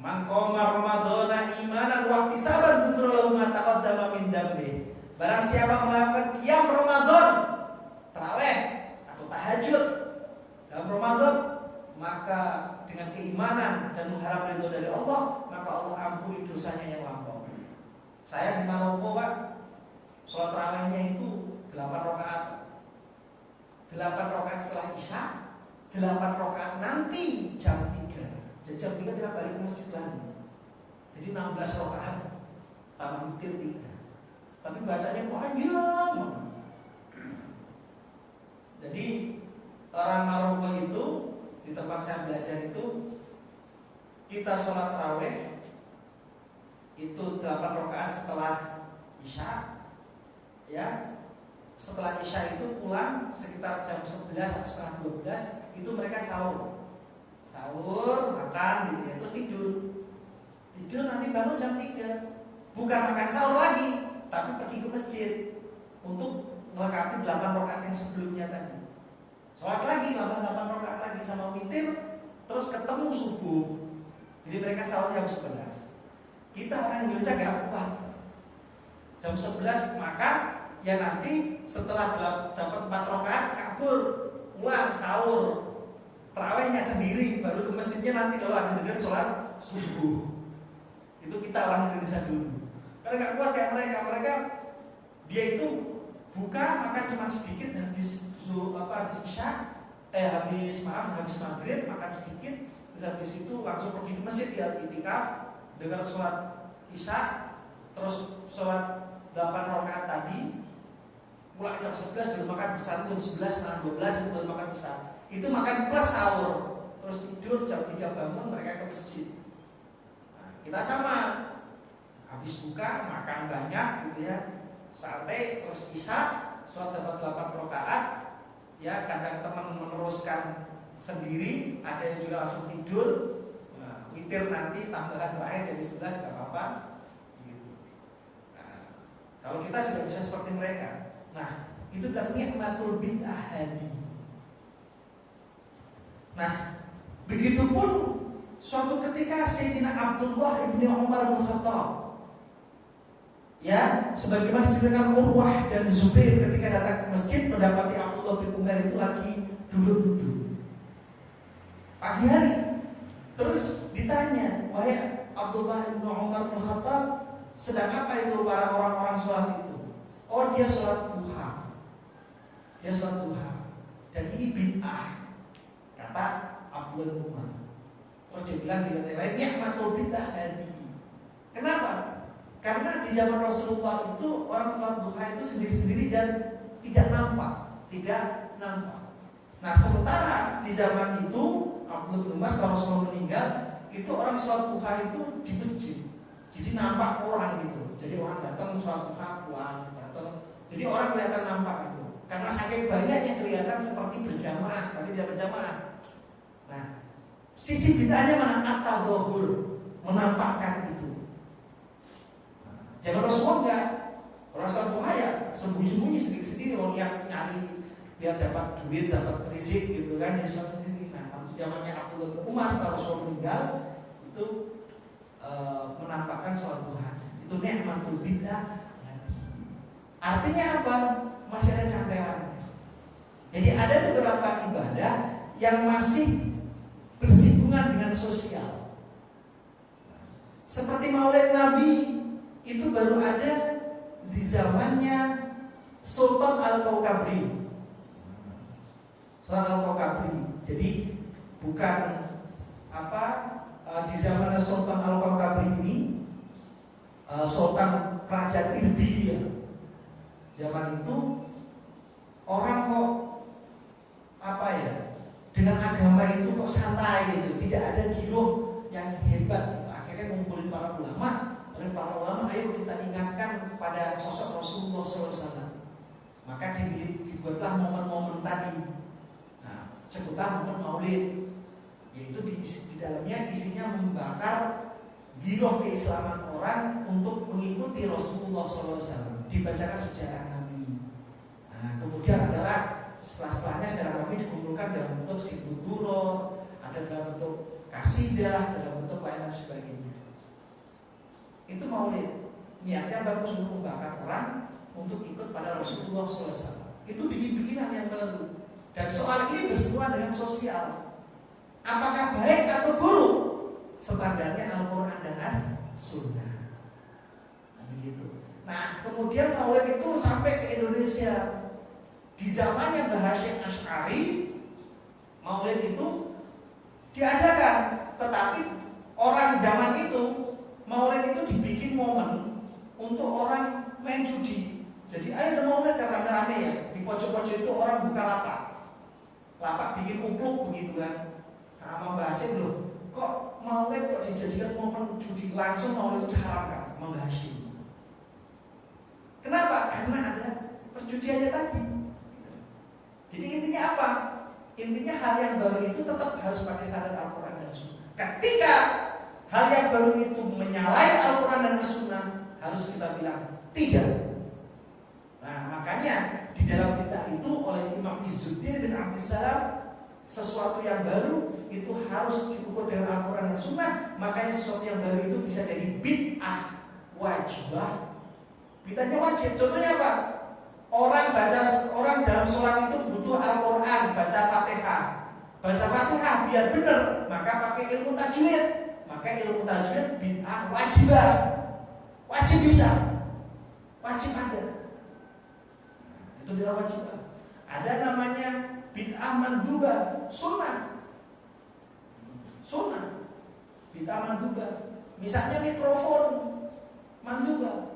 Man qoma ramadhana imanan wa ihtisaban ghufira lahu ma taqaddama min dhanbi. Barang siapa melakukan qiyam Ramadan, tarawih atau tahajud dalam Ramadan, maka dengan keimanan dan mengharap ridho dari Allah, maka Allah ampuni dosanya yang lampau. Saya di Maroko, Pak, sholat tarawihnya itu 8 rakaat. 8 rakaat setelah Isya, 8 rakaat nanti jam 3. Dan jam 3 kita balik ke masjid lagi. Jadi 16 rakaat tambah witir 3. Tapi bacanya panjang. Jadi orang Maroko itu di tempat saya belajar itu kita sholat tarawih itu 8 rakaat setelah Isya, ya. Setelah Isya itu pulang sekitar jam 11 atau setengah 12 itu mereka sahur, makan gitu ya, terus tidur nanti bangun jam 3, bukan makan sahur lagi, tapi pergi ke masjid untuk melengkapi 8 rakaat yang sebelumnya tadi. Sholat lagi, 8 rakaat lagi sama witir, terus ketemu subuh. Jadi mereka sahur jam 11. Kita orang Indonesia gak kuat. Jam 11 makan, ya nanti setelah dapat 4 rakaat kabur, pulang sahur, tarawihnya sendiri, baru ke masjidnya nanti kalau ada dengar sholat subuh. Itu kita orang Indonesia dulu. Karena gak kuat kayak mereka dia itu buka makan cuma sedikit, habis Isya, habis maghrib makan sedikit, terus habis itu langsung pergi ke masjid ya itikaf, dengar sholat Isya, terus sholat 8 rakaat tadi, mulai jam 11 baru makan besar, jam 11 setengah 12 itu baru makan besar. Itu makan plus sahur, terus tidur jam 3 bangun mereka ke masjid. Nah, kita sama, habis buka makan banyak gitu ya, sate, terus Isya, sholat dapat 8 rakaat, ya kadang teman meneruskan sendiri, ada yang juga langsung tidur. Nah, witir nanti tambahan terakhir jadi 11 nggak apa-apa. Gitu. Nah, kalau kita sudah bisa seperti mereka, nah itu adalah ni'matul bid'ah hadi. Nah, begitupun suatu ketika Sayyidina Abdullah ibn Umar bin Khattab, ya, sebagaimana diceritakan Urwah dan Zubair ketika datang ke masjid mendapati Abdullah bin Umar itu lagi duduk-duduk pagi hari. Terus ditanya, wahai Abdullah bin Umar bin Khattab, sedang apa itu para orang-orang sholat itu? Oh, dia sholat duha. Dia sholat duha. Dan ini bid'ah, kata Abdullah bin Umar. Terus dia bilang di ayat lain, ni'matul bid'ah hadi. Kenapa? Karena di zaman Rasulullah itu orang sholat duha itu sendiri-sendiri dan tidak nampak. Nah, sementara di zaman itu Abdullah bin Umar setelah Rasulullah meninggal, itu orang sholat duha itu di masjid. Jadi nampak orang gitu. Jadi orang datang sholat duha pulang datang. Jadi orang kelihatan nampak itu. Karena saking banyaknya kelihatan seperti berjamaah, tapi tidak berjamaah. Nah, sisi bid'ahnya mana? At-tadhahur, menampakkan itu. Jangan Rasulullah enggak. Orang sholat duha ya sembunyi-sembunyi sendiri-sendiri, orang yang nyari biar dapat duit, dapat rezeki gitu kan, dia sholat sendiri. Nah, zamannya Abdullah bin Umar setelah Rasulullah meninggal itu menampakkan sholat duha. Itu ni'matul bid'ah. Artinya apa? Masih ada cangkaiannya. Jadi ada beberapa ibadah yang masih bersinggungan dengan sosial. Seperti Maulid Nabi itu baru ada di zamannya Sultan Al-Kaukabri. Sultan Al-Kaukabri. Jadi bukan di zaman Sultan Al-Kaukabri ini Sultan Kerajaan Irbilia. Zaman itu orang kok dengan agama itu kok santai gitu, tidak ada giroh yang hebat gitu. Akhirnya ngumpulin para ulama, ayo kita ingatkan pada sosok Rasulullah SAW. Maka dibuatlah momen-momen tadi. Nah, sebutlah momen Maulid, yaitu di dalamnya isinya membakar giroh keislaman orang untuk mengikuti Rasulullah SAW. Dibacakan sejarah Nabi. Nah, kemudian adalah setelahnya sejarah Nabi dikumpulkan dalam bentuk sibuturo, ada dalam bentuk kasidah, dalam bentuk lain dan sebagainya. Itu Maulid. Niatnya bagus untuk membakar orang untuk ikut pada Rasulullah SAW. Itu bikin-bikinan yang baru. Dan soal ini bersentuhan dengan sosial. Apakah baik atau buruk? Standarnya Al-Quran dan As-Sunnah. Nah, begitu. Nah, kemudian Maulid itu sampai ke Indonesia. Di zamannya Mbah Hasyim Asy'ari, Maulid itu diadakan. Tetapi orang zaman itu, Maulid itu dibikin momen untuk orang main judi. Jadi ayo ada Maulid kan rame-rame ya. Di pojok-pojok itu orang buka lapak bikin upluk begitu kan. Nah, Mbah Hasyim loh, kok Maulid kok dijadikan momen judi, langsung Maulid itu diharamkan, Mbah Hasyim. Kenapa? Karena ada perjudiannya tadi. Jadi intinya apa? Intinya hal yang baru itu tetap harus pakai standar Al-Quran dan Sunnah. Ketika hal yang baru itu menyalahi Al-Quran dan Sunnah, harus kita bilang tidak. Nah, makanya di dalam kitab itu oleh Imam Izzuddin bin Abdissalam, sesuatu yang baru itu harus diukur dengan Al-Quran dan Sunnah. Makanya sesuatu yang baru itu bisa jadi bid'ah wajibah. Bid'ahnya wajib. Contohnya apa? Orang dalam sholat itu butuh Al-Quran, baca Fatihah. Baca Fatihah biar benar, maka pakai ilmu tajwid. Maka ilmu tajwid bid'ah wajibah. Wajib bisa, wajib ada. Itu tidak wajib. Ada namanya bid'ah mandubah, sunnah. Bid'ah mandubah. Misalnya mikrofon, mandubah.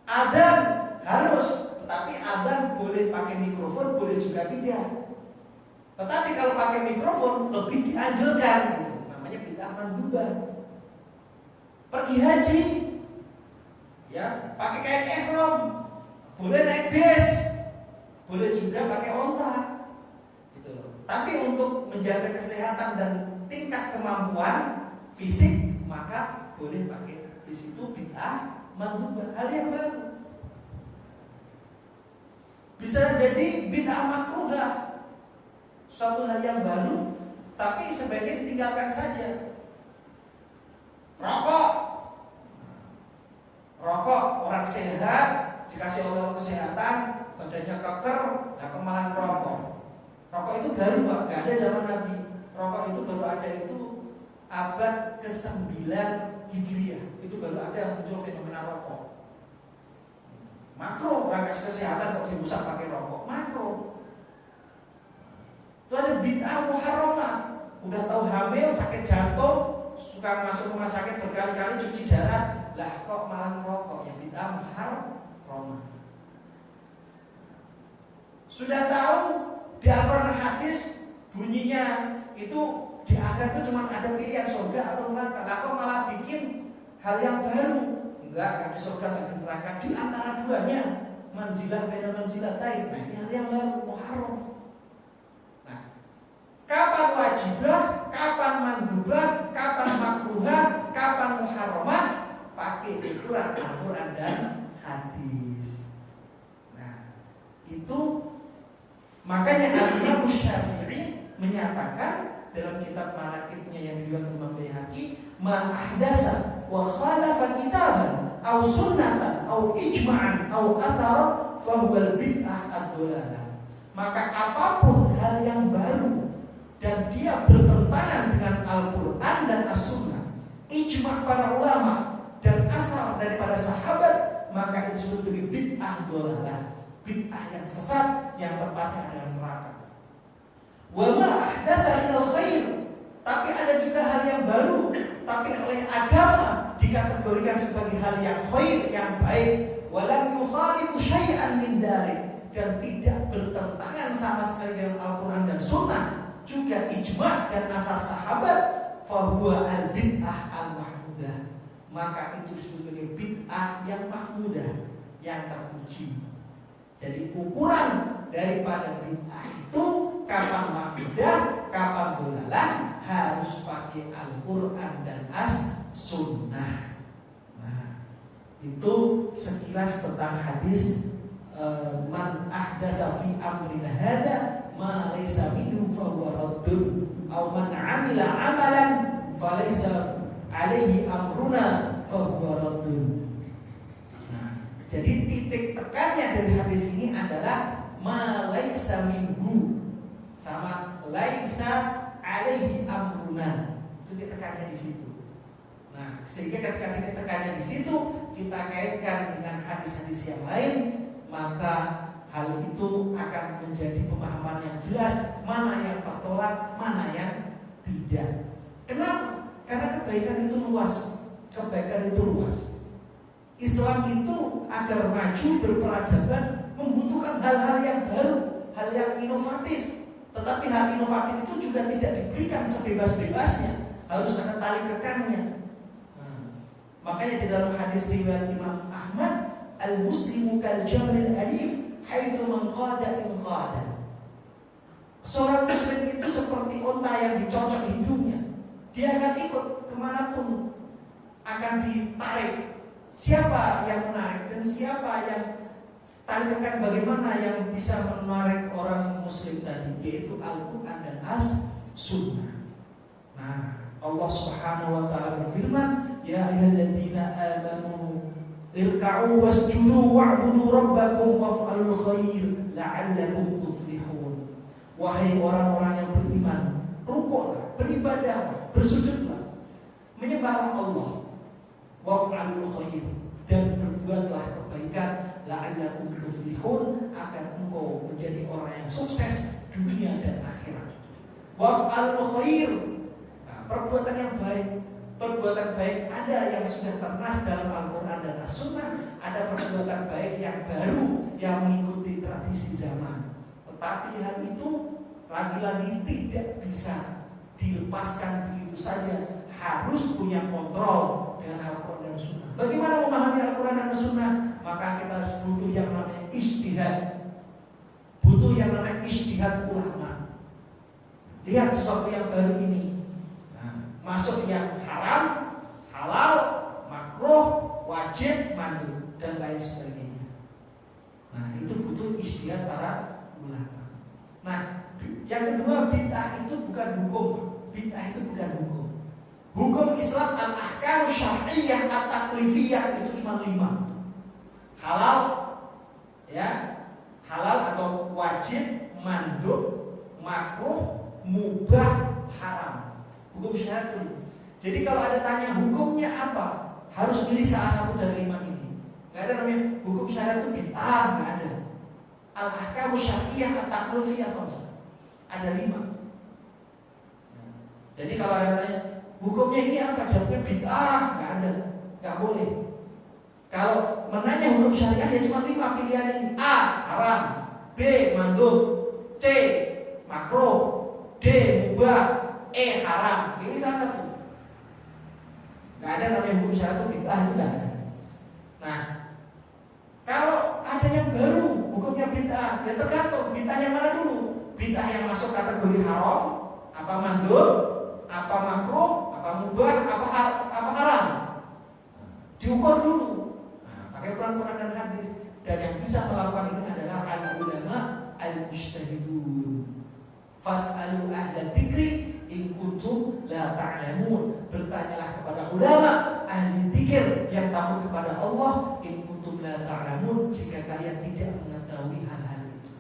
Adzan harus, tetapi adzan boleh pakai mikrofon, boleh juga tidak. Tetapi kalau pakai mikrofon lebih dianjurkan. Namanya bid'ah mandubah. Pergi haji, ya, pakai kain ihram, boleh naik bis, boleh juga pakai onta, gitu. Tapi untuk menjaga kesehatan dan tingkat kemampuan fisik, maka boleh pakai bis. Itu bid'ah mandubah, hal yang baru. Bisa jadi bid'ah makruhah, suatu hal yang baru, tapi sebaiknya ditinggalkan saja. Rokok orang sehat dikasih Allah kesehatan, badannya keker, nah malah rokok. Rokok itu baru Pak, nggak ada zaman Nabi. Rokok itu baru ada itu abad ke-9 Hijriah. Itu baru ada yang muncul fenomena rokok. Makro, orang kasih kesehatan kok dirusak pakai rokok. Makro. Itu ada bid'ah muharramah. Udah tahu hamil, sakit jantung, suka masuk rumah sakit berkali-kali cuci darah, lah kok malah ngerokok, ya bid'ah muharramah. Sudah tahu di Al-Quran hadis bunyinya itu di akhirat itu cuma ada pilihan surga atau neraka. Lah kok malah bikin hal yang baru? Enggak ada surga, enggak ada neraka. Di antara duanya manzilah beda manzilatain. Nah, ini hal yang baru, muharram. Nah, kapan wajibah, kapan mandubah, kapan makruhah, kapan muharramah? Pakai ukuran Al-Quran dan hadis. Nah, itu makanya Al-Imam Syafi'i menyatakan dalam kitab manaqibnya yang diriwayatkan Imam Baihaqi, "Man ahdasa wa khalafa kitaban aw sunnatan aw ijma'an aw athar fa huwa bid'ah ad-dhalalah." Maka apapun hal yang baru dan dia bertentangan dengan Al-Quran dan As-Sunnah, ijma' para ulama dan asal daripada sahabat, maka itu disebut sebagai bid'ah dhalalah, bid'ah yang sesat yang tempatnya adalah neraka. Wa ma ahdasa minal khair, tapi ada juga hal yang baru, tapi oleh agama dikategorikan sebagai hal yang khair, yang baik, walam yukhalifu syai'an min dzalik, dan tidak bertentangan sama sekali dengan Al-Quran dan Sunnah, juga ijma dan asar sahabat, fahuwa al-bid'ah al-mahmudah. Maka itu sebagai bid'ah yang mahmudah, yang terpuji. Jadi ukuran daripada bid'ah itu kapan mahmudah, kapan dolalah, harus pakai Al-Quran dan As-Sunnah. Nah, itu sekilas tentang hadis man ahdasa fi amrina hada ma laysa minhu fa huwa raddun aw man amila amalan fa laysa alaihi amruna fa huwa raddun. Jadi titik tekannya dari hadis ini adalah ma laysa minhu sama laisa alaihi amruna. Titik tekannya di situ. Nah, sehingga ketika titik tekannya di situ kita kaitkan dengan hadis-hadis yang lain, maka hal itu akan menjadi pemahaman yang jelas mana yang tertolak, mana yang tidak. Kenapa? Karena kebaikan itu luas, kebaikan itu luas. Islam itu agar maju berperadaban membutuhkan hal-hal yang baru, hal yang inovatif. Tetapi hal inovatif itu juga tidak diberikan sebebas-bebasnya, harus ada tali kekannya. Makanya di dalam hadis riwayat Imam Ahmad, al-muslimu kal-jamril alif haitsu man qada in qada. Seorang muslim itu seperti unta yang dicocok hidungnya. Dia akan ikut kemanapun, akan ditarik. Siapa yang menarik dan siapa yang tanyakan bagaimana yang bisa menarik orang muslim tadi, yaitu Al-Quran dan As-Sunnah. Nah, Allah Subhanahu wa ta'ala berfirman, ya ayyuhalladzina amanu irka'u wasjudu wa'budu rabbakum waf'alul khair la'allakum tuflihun. Wahai orang-orang yang beriman, rukuklah, beribadahlah, bersujudlah, menyembahlah Allah, waf'alul khair, dan berbuatlah kebaikan la'allakum tuflihun, agar engkau menjadi orang yang sukses dunia dan akhirat. Waf'alul khair, perbuatan yang baik. Perbuatan baik ada yang sudah ternas dalam Al-Quran dan As-Sunnah, ada perbuatan baik yang baru yang mengikuti tradisi zaman. Tetapi hal itu lagi-lagi tidak bisa dilepaskan begitu saja, harus punya kontrol dengan Al-Quran dan Sunnah. Bagaimana memahami Al-Quran dan Sunnah? Maka kita butuh yang namanya ijtihad, butuh yang namanya ijtihad ulama. Lihat sesuatu yang baru ini, masuk yang haram, halal, makruh, wajib, mandub, dan lain sebagainya. Nah, itu butuh ijtihad para ulama. Nah, yang kedua, bid'ah itu bukan hukum. Bid'ah itu bukan hukum. Hukum Islam al-ahkam syar'iyyah at-taklifiyah itu cuma 5. Halal, ya, halal atau wajib, mandub, makruh, mubah, haram. Hukum syariat dulu. Jadi kalau ada tanya hukumnya apa, harus pilih salah satu dari 5 ini. Nggak ada namanya hukum syariat itu bid'ah, nggak ada. Al-ahkamu syar'iyyah at-taklifiyah ada 5. Jadi kalau ada tanya hukumnya ini apa, jawabnya bid'ah, nggak ada, nggak boleh. Kalau menanya hukum syariah ya cuma 5 pilihan ini: A. haram, B. mandub, C. makruh, D. mubah, E. haram. Ini salah satu. Nggak ada namanya hukum syariat itu bid'ah, itu nggak ada. Nah, kalau ada yang baru hukumnya bid'ah, ya tergantung bid'ah yang mana dulu. Bid'ah yang masuk kategori haram, apa mandub, apa makruh, apa mubah, apa haram. Diukur dulu. Nah, pakai Quran dan hadis. Dan yang bisa melakukan ini adalah al-ulama al-mujtahidun. Fas'alu ahla dzikri in kuntum la ta'lamun. Bertanyalah kepada ulama ahli dzikir yang tahu kepada Allah, in kuntum la ta'lamun, jika kalian tidak mengetahui hal-hal itu.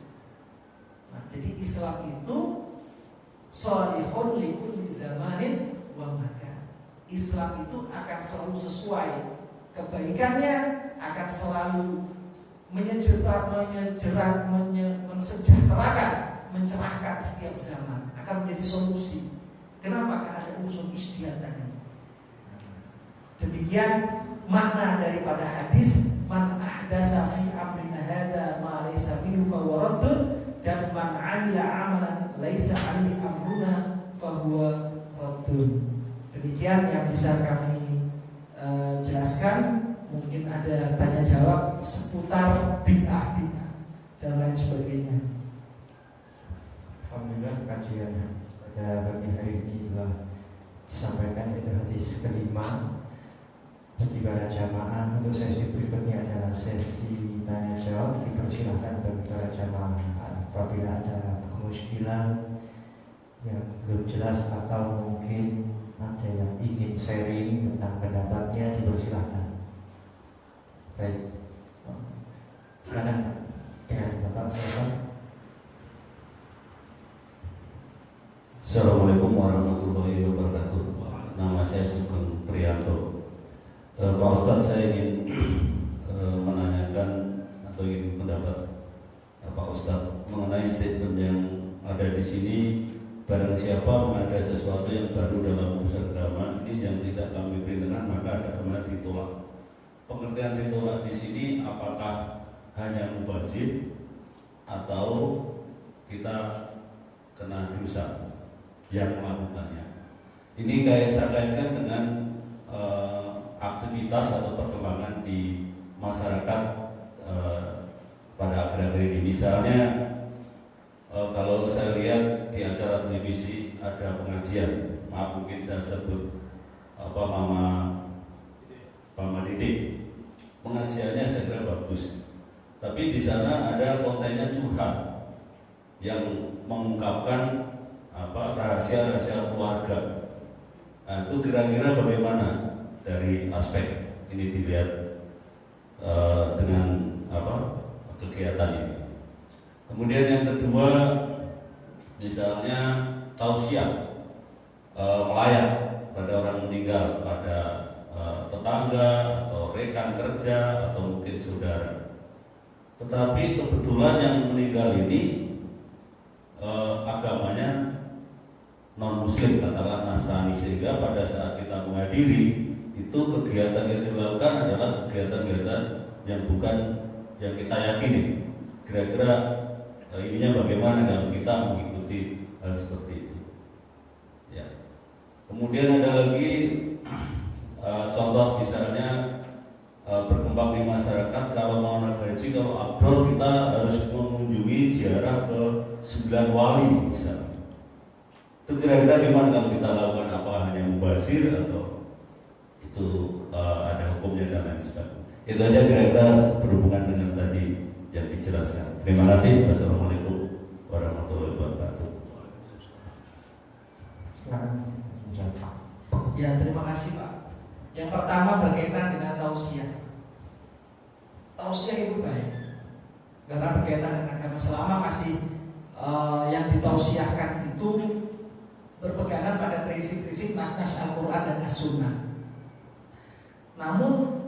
Nah, jadi Islam itu shalihun li kulli zamanin wa makan. Islam itu akan selalu sesuai kebaikannya, akan selalu mensejahterakan, mencerahkan setiap zaman, akan menjadi solusi. Kenapa? Karena ada unsur ijtihad tadi. Demikian makna daripada hadis man ahdasa fi amrina hadza ma laysa minhu fa huwa raddun, dan man 'amila 'amalan laysa 'alaihi amrun amruna fahuwa raddun. Demikian yang bisa kami jelaskan. Mungkin ada tanya jawab seputar bid'ah dan lain sebagainya. Alhamdulillah kajian pada pagi hari ini telah disampaikan pada hadis kelima. Bagi para jamaah, untuk sesi berikutnya adalah sesi tanya jawab. Dipersilahkan bagi para jamaah apabila ada kemuskilan yang belum jelas atau mungkin ada yang ingin sharing tentang pendapatnya, dipersilahkan. Baik, silakan dengan Bapak. Assalamualaikum warahmatullahi wabarakatuh. Nama saya Sugeng Priyanto. Pak Ustadz, saya ingin menanyakan atau ingin pendapat Pak Ustadz mengenai statement yang ada di sini. Barang siapa mengada sesuatu yang baru dalam urusan agama ini yang tidak kami perintahkan, maka agama ditolak. Pengertian ditolak di sini apakah hanya mubazir atau kita kena dosa yang melakukannya? Ini saya kaitkan dengan aktivitas atau perkembangan di masyarakat pada akhir-akhir ini. Misalnya kalau saya lihat di acara televisi ada pengajian, maaf mungkin saya sebut Mama Didik. Pengajiannya saya kira bagus, tapi di sana ada kontennya curhat yang mengungkapkan rahasia-rahasia keluarga. Nah, itu kira-kira bagaimana dari aspek ini dilihat dengan kegiatan ini. Kemudian yang kedua, misalnya tausiah, melayat pada orang meninggal, pada tetangga atau rekan kerja atau mungkin saudara. Tetapi kebetulan yang meninggal ini agamanya non-muslim, katakan Nasrani, sehingga pada saat kita menghadiri itu kegiatan yang dilakukan adalah kegiatan-kegiatan yang bukan yang kita yakini. Kira-kira ininya bagaimana kalau kita mengikuti hal seperti itu? Ya. Kemudian ada lagi contoh misalnya berkembang di masyarakat, kalau mau naik haji, kalau abdul kita harus mengunjungi ziarah ke 9 wali misalnya. Itu kira-kira gimana kalau kita lakukan, apa hanya mubazir atau itu ada hukumnya dan lain sebagainya? Itu aja kira-kira berhubungan dengan tadi yang dijelaskan. Terima kasih. Wassalamualaikum warahmatullahi wabarakatuh. Ya, terima kasih Pak. Yang pertama berkaitan dengan tausiah. Tausiah itu baik karena berkaitan dengan agama. Selama masih yang ditausiahkan itu berpegangan pada prinsip-prinsip nas-nas Al-Quran dan As-Sunnah. Namun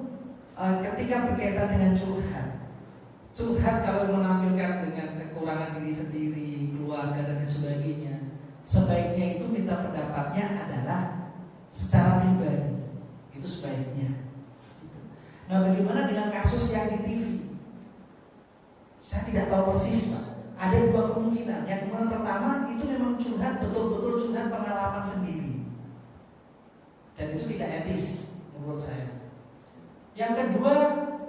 ketika berkaitan dengan curhat kalau menampilkan dengan kekurangan diri sendiri, keluarga dan sebagainya, sebaiknya itu minta pendapatnya adalah secara pribadi. Itu sebaiknya. Nah, bagaimana dengan kasus yang di TV? Saya tidak tahu persis, Pak. Ada dua kemungkinan. Yang pertama itu memang curhat, betul-betul curhat pengalaman sendiri, dan itu tidak etis menurut saya. Yang kedua,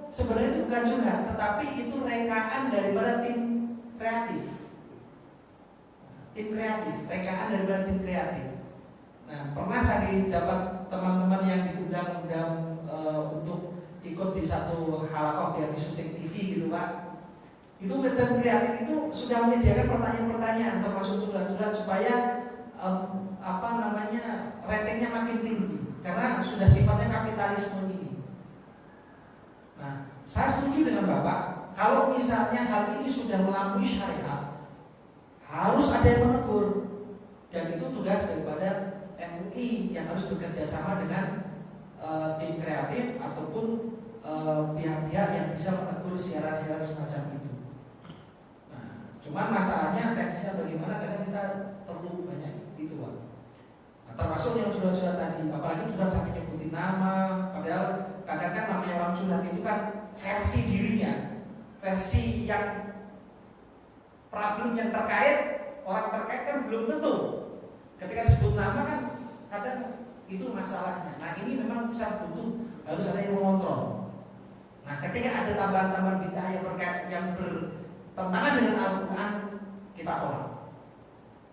sebenarnya itu bukan curhat, tetapi itu rekaan daripada tim kreatif. Rekaan daripada tim kreatif. Nah, pernah saya dapat teman-teman yang diundang untuk ikut di satu halakoh yang di syuting TV gitu Pak. Itu tim kreatif itu sudah menyediakan pertanyaan-pertanyaan termasuk curhat-curhat supaya ratingnya makin tinggi karena sudah sifatnya kapitalisme ini. Nah, saya setuju dengan Bapak. Kalau misalnya hal ini sudah melampaui syariat, harus ada yang menegur, dan itu tugas daripada MUI yang harus bekerja sama dengan tim kreatif ataupun pihak-pihak yang bisa menegur siaran-siaran semacam itu. Nah, cuman masalahnya teknisnya bagaimana, karena kita perlu banyak itu Pak. Nah, termasuk yang sudah tadi, apalagi sudah sampai nyebutin nama, padahal kadang-kadang namanya orang curhat itu kan versi dirinya, versi yang problem yang terkait, orang terkait kan belum tentu ketika disebut nama kan kadang itu masalahnya. Nah ini memang bisa butuh harus ada yang mengontrol. Nah ketika ada tambahan-tambahan bid'ah yang bertentangan dengan Al-Quran, kita tolak.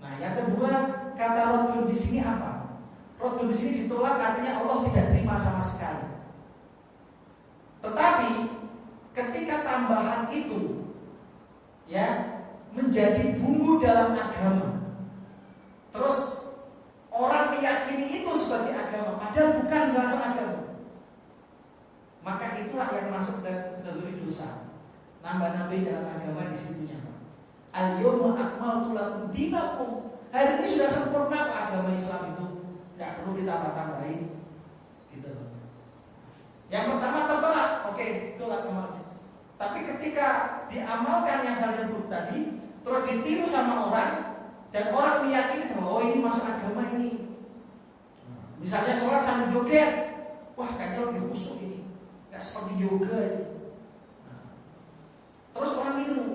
Nah yang kedua, kata rojul di sini apa? Rojul di sini ditolak artinya Allah tidak terima sama sekali. Tetapi ketika tambahan itu ya menjadi bumbu dalam agama, terus orang meyakini itu sebagai agama, padahal bukan bahasa agama, maka itulah yang masuk dalam kategori dosa. Nambah-nambah dalam agama di situnya. Al-yawma akmaltu lakum dinakum. Hari ini sudah sempurna agama Islam itu, nggak perlu ditambah-tambahin. Gitu. Yang pertama tertolak, oke, tolak kemarin. Tapi ketika diamalkan yang hal yang buruk tadi, terus ditiru sama orang, dan orang meyakini bahwa oh ini masuk agama ini. Misalnya sholat sambil joget, wah kayaknya lebih khusyuk ini, nggak seperti yoga ini. Terus orang niru.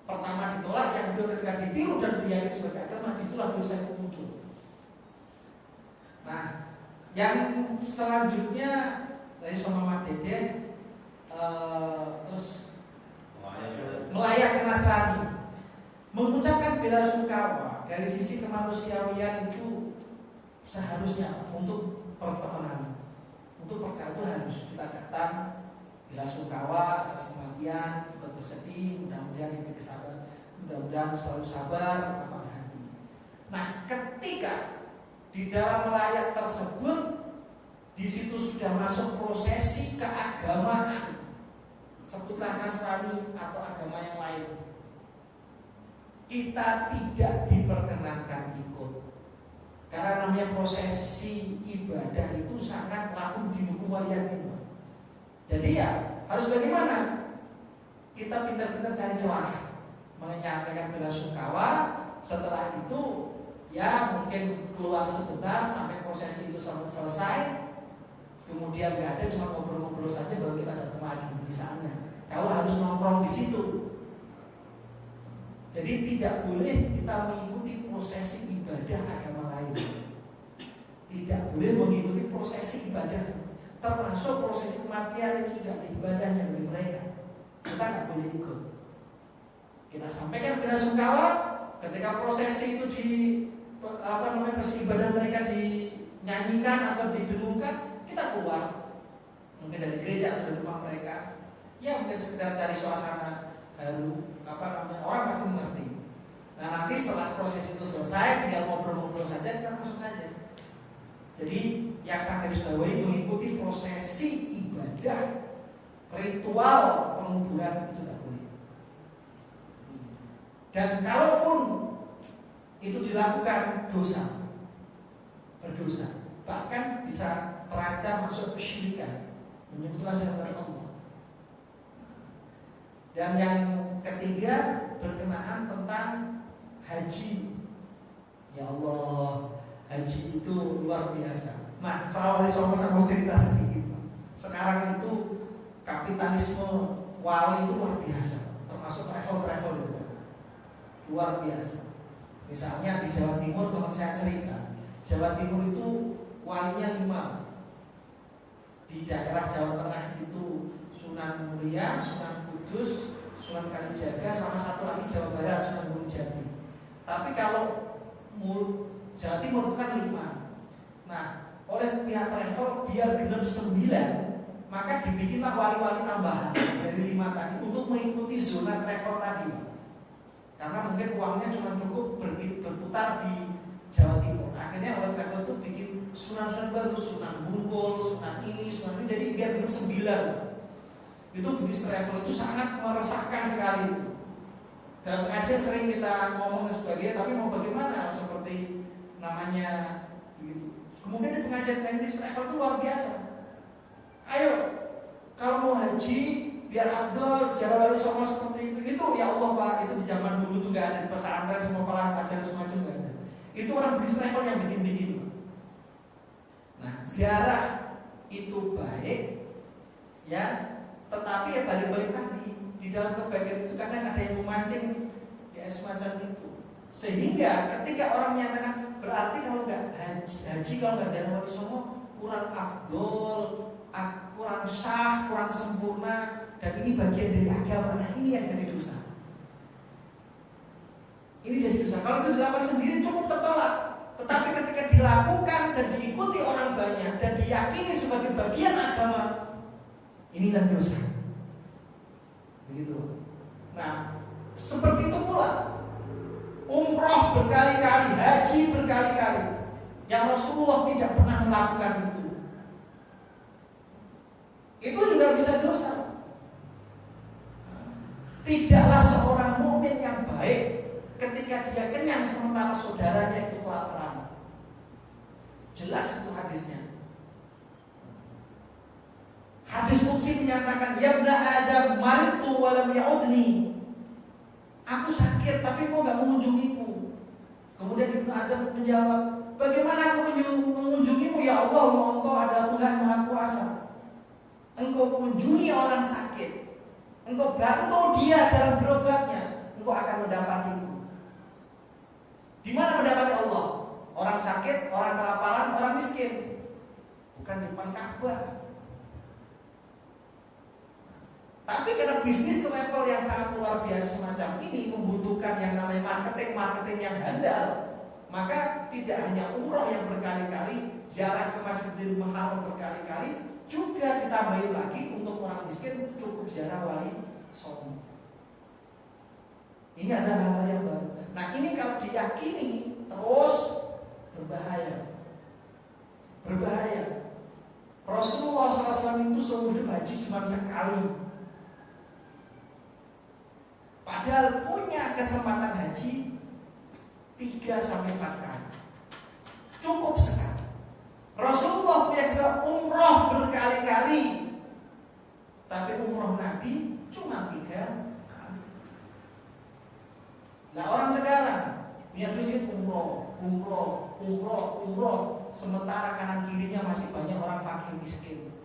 Pertama ditolak, yang kedua ketika ditiru dan diyakini sebagai agama, disitulah dosa itu muncul. Nah, yang selanjutnya dari sama Mak Dede, terus melayat ke Nasrani, mengucapkan bela sungkawa dari sisi kemanusiaan itu seharusnya untuk pertemanan, untuk perkara itu harus kita katakan bela sungkawa atas kematian, ikut bersedih, mudah-mudahan ini kesabar, mudah-mudahan selalu sabar, lapang hati. Nah, ketika di dalam melayat tersebut di situ sudah masuk prosesi keagamaan, sebutlah Nasrani atau agama yang lain, kita tidak diperkenankan ikut. Karena namanya prosesi ibadah itu sangat laku di hukum waliyatin. Jadi ya harus bagaimana? Kita pintar-pintar cari celah, menyampaikan bela sungkawa. Setelah itu ya mungkin keluar sebentar sampai prosesi itu selesai. Kemudian nggak ada, cuma ngobrol-ngobrol saja, baru kita datang lagi misalnya. Kalau harus nongkrong di situ. Jadi tidak boleh kita mengikuti prosesi ibadah agama lain. Tidak boleh mengikuti prosesi ibadah. Termasuk prosesi kematian itu juga ada ibadahnya dari mereka. Kita nggak boleh ikut. Kita sampaikan bela sungkawa ketika prosesi itu prosesi ibadah mereka dinyanyikan atau didengungkan, kita keluar mungkin dari gereja atau dari rumah mereka. Ya mungkin sekedar cari suasana baru, orang pasti mengerti. Nah nanti setelah proses itu selesai, tinggal ngobrol-ngobrol saja, kita masuk saja. Jadi yang saya garis bawahi mengikuti prosesi ibadah, ritual penguburan itu tidak boleh. Dan kalaupun itu dilakukan dosa, berdosa, bahkan bisa terancam masuk kesyirikan, menyebutlah selain Allah. Dan yang ketiga berkenaan tentang haji. Ya Allah, haji itu luar biasa. Nah, soal mau cerita sedikit. Sekarang itu kapitalisme wali itu luar biasa, termasuk travel itu luar biasa. Misalnya di Jawa Timur, teman saya cerita, Jawa Timur itu walinya 5. Di daerah Jawa Tengah itu Sunan Muria, Sunan Kudus, Sunan Kalijaga, sama satu lagi Jawa Barat, Sunan Gunung Jati. Tapi kalau Jawa Timur itu kan 5. Nah, oleh pihak travel biar genap 9, maka dibikinlah wali-wali tambahan dari 5 tadi untuk mengikuti zona travel tadi. Karena mungkin uangnya cuma cukup berputar di Jawa Timur. Akhirnya oleh travel itu bikin sunan-sunan baru, Sunan Bungkul, Sunan ini, Sunan ini, jadi biar genap 9. Itu bisnis travel itu sangat meresahkan sekali. Dalam pengajian sering kita ngomong sebagainya, tapi mau bagaimana seperti namanya gitu. Kemudian di pengajian bisnis travel itu luar biasa. Ayo, kalau mau haji biar afdol, cara wali songo seperti itu ya Allah Pak, itu di zaman dulu tuh nggak ada di pesantren, semua para ajaran semua juga ada. Itu orang bisnis travel yang bikin. Nah, ziarah itu baik, ya. Tetapi ya balik-balik tadi, di dalam kebaikan itu kadang ada yang memancing ya semacam itu. Sehingga ketika orang menyatakan berarti kalau nggak haji kalau nggak jalan wali songo kurang afdol, kurang sah, kurang sempurna, dan ini bagian dari agama. Nah ini yang jadi dosa. Ini jadi dosa. Kalau itu dilakukan sendiri cukup tertolak. Tetapi ketika dilakukan dan diikuti orang banyak dan diyakini sebagai bagian agama, inilah dosa. Begitu. Nah, seperti itu pula umroh berkali-kali, haji berkali-kali, yang Rasulullah tidak pernah melakukan itu. Itu juga bisa dosa. Tidaklah seorang mukmin yang baik ketika dia kenyang sementara saudaranya itu kelaparan. Jelas itu hadisnya. Hadis qudsi menyatakan, ya ibna Adam maritu wa lam ya'udni. Aku sakit tapi kok gak mengunjungiku. Kemudian Ibnu Adam menjawab, bagaimana aku mengunjungimu ya Allah, engkau adalah Tuhan Maha Kuasa. Engkau kunjungi orang sakit, engkau bantu dia dalam berobatnya, engkau akan mendapatiku. Di mana mendapati Allah? Orang sakit, orang kelaparan, orang miskin. Bukan di depan Ka'bah. Tapi karena bisnis ke level yang sangat luar biasa semacam ini membutuhkan yang namanya marketing yang handal, maka tidak hanya umroh yang berkali-kali, ziarah ke Masjidil Haram berkali-kali, juga ditambahin lagi untuk orang miskin cukup ziarah wali songo. Ini adalah hal yang baru. Nah ini kalau diyakini terus berbahaya. Berbahaya. Rasulullah SAW itu seumur hidup haji cuma sekali. Padahal punya kesempatan haji 3-4 kali. Cukup sekali. Rasulullah punya kesempatan umroh berkali-kali. Tapi umroh Nabi cuma 3 kali. Nah orang sekarang punya tujuan umroh. Sementara kanan kirinya masih banyak orang fakir miskin.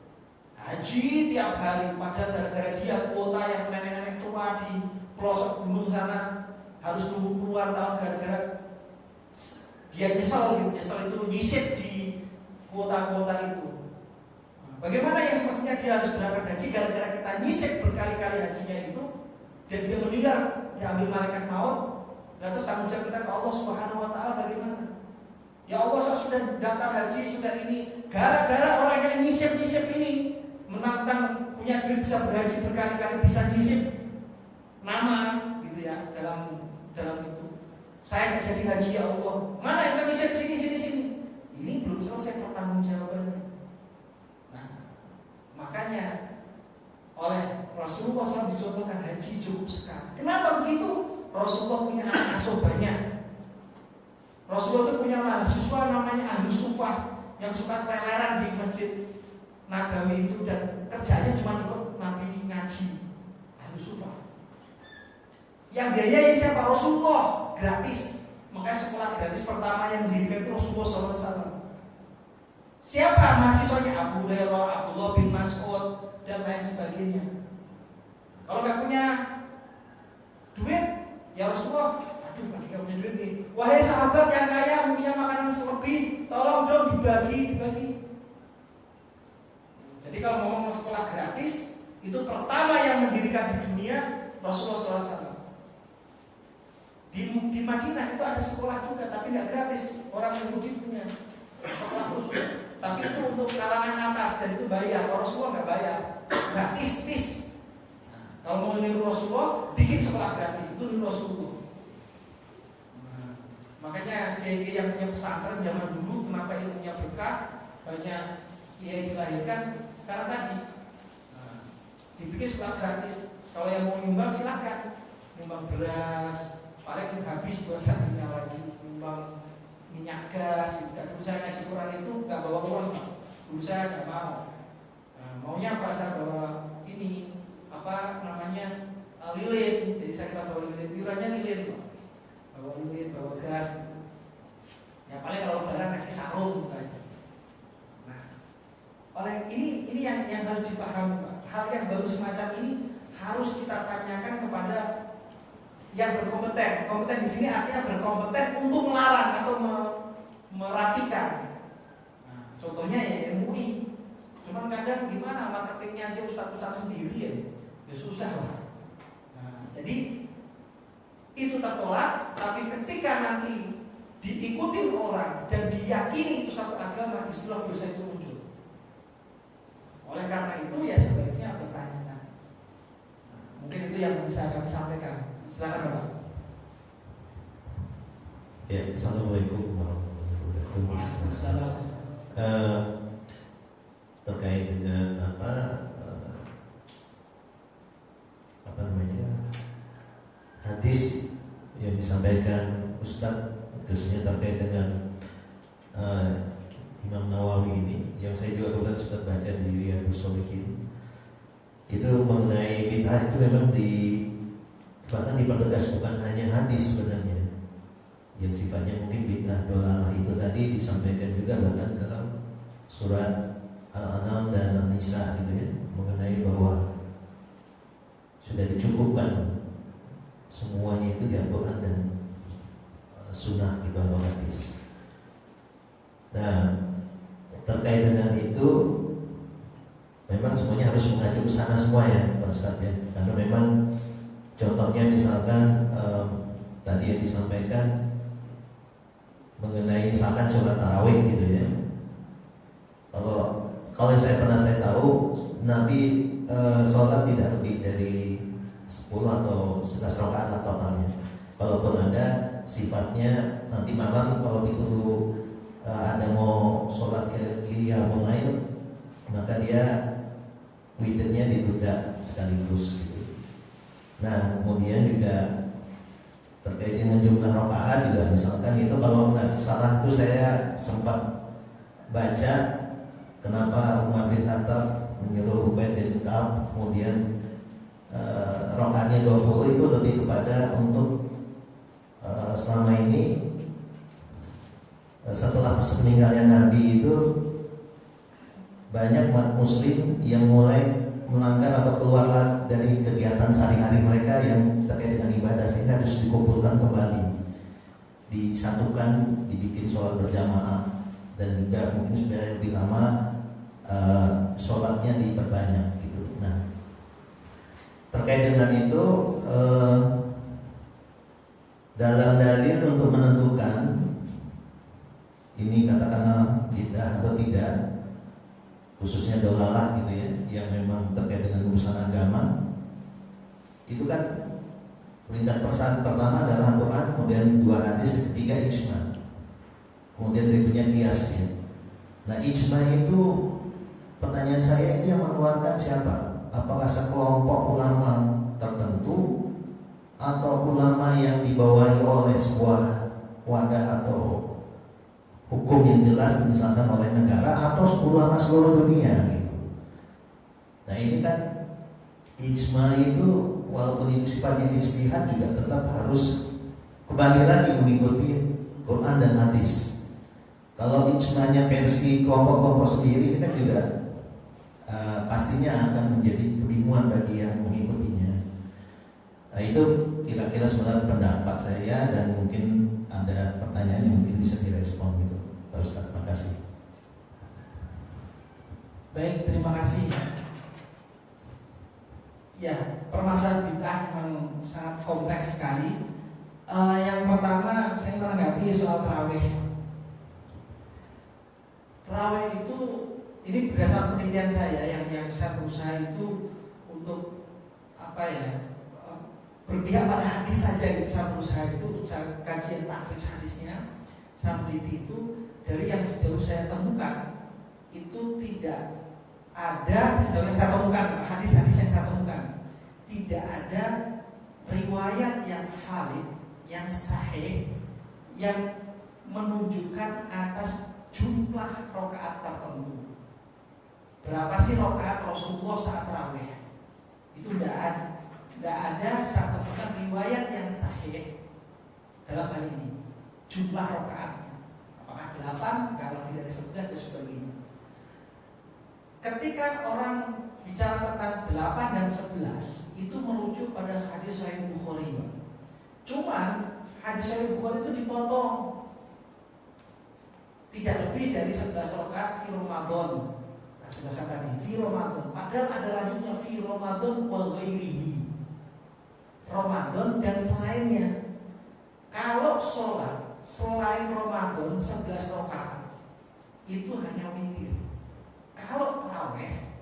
Haji tiap hari, padahal gara-gara dia kuota yang nenek-nenek tua di pelosok gunung sana harus nunggu puluhan tahun gara-gara dia nyesel itu nyisip di kuota-kuota itu. Bagaimana yang semestinya dia harus berangkat haji gara-gara kita nyisip berkali-kali hajinya itu dan dia meninggal, diambil malaikat maut, dan terus tanggung jawab kita ke Allah Subhanahu Wa Taala bagaimana? Ya Allah, saya sudah daftar haji, sudah ini, gara-gara orang yang nyisip ini menantang punya duit bisa berhaji berkali-kali, bisa nyisip nama gitu ya dalam itu. Saya nggak jadi haji ya Allah. Mana yang bisa sini. Ini belum selesai pertanggungjawabannya. Nah, makanya oleh Rasulullah SAW dicontohkan haji cukup sekali. Kenapa begitu? Rasulullah punya anak asuh banyak. Rasulullah itu punya mahasiswa namanya Ahlu Sufah yang suka keleleran di Masjid Nabawi itu dan kerjanya cuma ikut Nabi ngaji. Ahlu Sufah. Yang biayain siapa? Rasulullah, gratis. Makanya sekolah gratis pertama yang mendirikan itu Rasulullah SAW. Siapa mahasiswanya? Abu Hurairah, Abdullah bin Mas'ud dan lain sebagainya. Kalau nggak punya duit, ya Rasulullah, aduh lagi nggak punya duit nih. Wahai sahabat yang kaya punya makanan selebih, tolong dong dibagi. Jadi kalau mau sekolah gratis, itu pertama yang mendirikan di dunia Rasulullah SAW. Di Madinah itu ada sekolah juga, tapi nggak gratis. Orang Yahudi punya sekolah khusus, tapi itu untuk kalangan atas dan itu bayar. Rasulullah nggak bayar, gratis. Kalau mau niru Rasulullah, bikin sekolah gratis, itu niru Rasulullah. Makanya kiai yang punya pesantren zaman dulu, kenapa ilmunya berkah, banyak kiai dilahirkan karena tadi dibikin sekolah gratis. Kalau yang mau nyumbang silakan, nyumbang beras. Paling habis buat satunya lagi nyumbang minyak gas. Dan dulu saya ngasih Quran itu nggak bawa uang, dulu saya nggak mau. Maunya apa? Saya bawa ini lilin. Jadi saya kita bawa lilin, iurannya lilin, bawa lilin, bawa gas. Ya paling kalau barang kasih sarung. Nah, oleh ini yang harus dipahami, Pak. Hal yang baru semacam ini harus kita tanyakan kepada yang berkompeten. Kompeten di sini artinya berkompeten untuk melarang atau merapikan. Nah, contohnya ya MUI. Cuman kadang gimana marketingnya aja ustadz sendiri ya susah lah. Nah, jadi itu tertolak, tapi ketika nanti diikuti orang dan diyakini itu satu agama, disitulah dosa itu muncul. Oleh karena itu ya sebaiknya bertanyakan. Nah, mungkin itu yang bisa kami sampaikan. Silakan Bapak. Ya, assalamualaikum warahmatullahi wabarakatuh. Terkait dengan apa namanya hadis yang disampaikan Ustadz, khususnya terkait dengan Imam Nawawi ini, yang saya juga kebetulan sudah baca di Riyadhus Shalihin, itu mengenai bid'ah itu memang bahkan dipertegas bukan hanya hadis sebenarnya, yang sifatnya mungkin bid'ah dolalah itu tadi disampaikan juga bahkan dalam surat Al-An'am dan An-Nisa gitu ya, mengenai bahwa sudah dicukupkan semuanya itu di Al-Quran dan Sunnah di bawah hadis. Nah, terkait dengan itu memang semuanya harus mengacu ke sana semua ya Pak Ustadz ya, karena memang contohnya misalkan tadi yang disampaikan mengenai misalkan sholat tarawih gitu ya. Kalau yang saya tahu Nabi sholat tidak lebih dari 10 atau 11 rakaat lah totalnya. Kalaupun ada sifatnya nanti malam kalau itu ada mau sholat qiyamul lail, maka dia witirnya ditunda sekaligus gitu. Nah, kemudian juga terkait dengan jumlah rakaat juga misalkan itu kalau nggak salah itu saya sempat baca kenapa Umar bin Khattab menyuruh Ubaid bin Ka'ab kemudian rakaatnya 20 itu lebih kepada untuk selama ini setelah meninggalnya Nabi itu banyak umat muslim yang mulai melanggar atau keluar dari kegiatan sehari-hari mereka yang terkait dengan ibadah, sehingga harus dikumpulkan kembali, disatukan, dibikin sholat berjamaah, dan juga mungkin supaya lebih lama sholatnya diperbanyak gitu. Nah, terkait dengan itu dalam dalil untuk menentukan ini katakanlah bid'ah atau tidak, khususnya dolalah gitu ya, yang memang terkait dengan urusan agama, itu kan peringkat pertama adalah Al-Quran, kemudian 2 hadis, ketiga ijma, kemudian berikutnya qiyas ya. Nah, ijma itu pertanyaan saya ini yang mengeluarkan siapa? Apakah sekelompok ulama tertentu atau ulama yang dibawahi oleh sebuah wadah atau hukum yang jelas misalkan oleh negara, atau ulama seluruh dunia gitu. Nah, ini kan ijma itu walaupun itu sifatnya ijtihad juga tetap harus kembali lagi mengikuti Quran dan hadis. Kalau ijmanya versi kelompok-kelompok sendiri ini kan juga pastinya akan menjadi kebingungan bagi yang mengikutinya. Nah, itu kira-kira sebenarnya pendapat saya, dan mungkin ada pertanyaan yang mungkin bisa direspon gitu, Pak Ustaz. Terima kasih. Baik, terima kasih. Ya, permasalahan bid'ah memang sangat kompleks sekali. Yang pertama saya menanggapi soal tarawih. Tarawih itu ini berdasarkan penelitian saya yang saya berusaha itu untuk berpihak pada hadis saja gitu. Saya berusaha itu untuk kajian tahrij hadisnya, saya meneliti itu dari yang sejauh saya temukan itu tidak ada, sejauh yang saya temukan hadis-hadis yang saya temukan tidak ada riwayat yang valid, yang sahih, yang menunjukkan atas jumlah rakaat tertentu. Berapa sih rakaat Rasulullah saat tarawih? Itu tidak ada satu riwayat yang sahih dalam hal ini. Jumlah rakaatnya, apakah 8? Kalau tidak disebutkan dan sebagainya. Ketika orang bicara tentang 8 dan 11, itu merujuk pada hadis Sahih Bukhari. Cuma hadis Sahih Bukhari itu dipotong, tidak lebih dari 11 rakaat fi Ramadan. Nah, sebesar tadi fi Ramadan. Padahal ada lanjutnya fi Ramadan wa ghairihi. Ramadan dan selainnya. Kalau sholat selain Ramadan 11 rakaat itu hanya witir. Kalau tarawih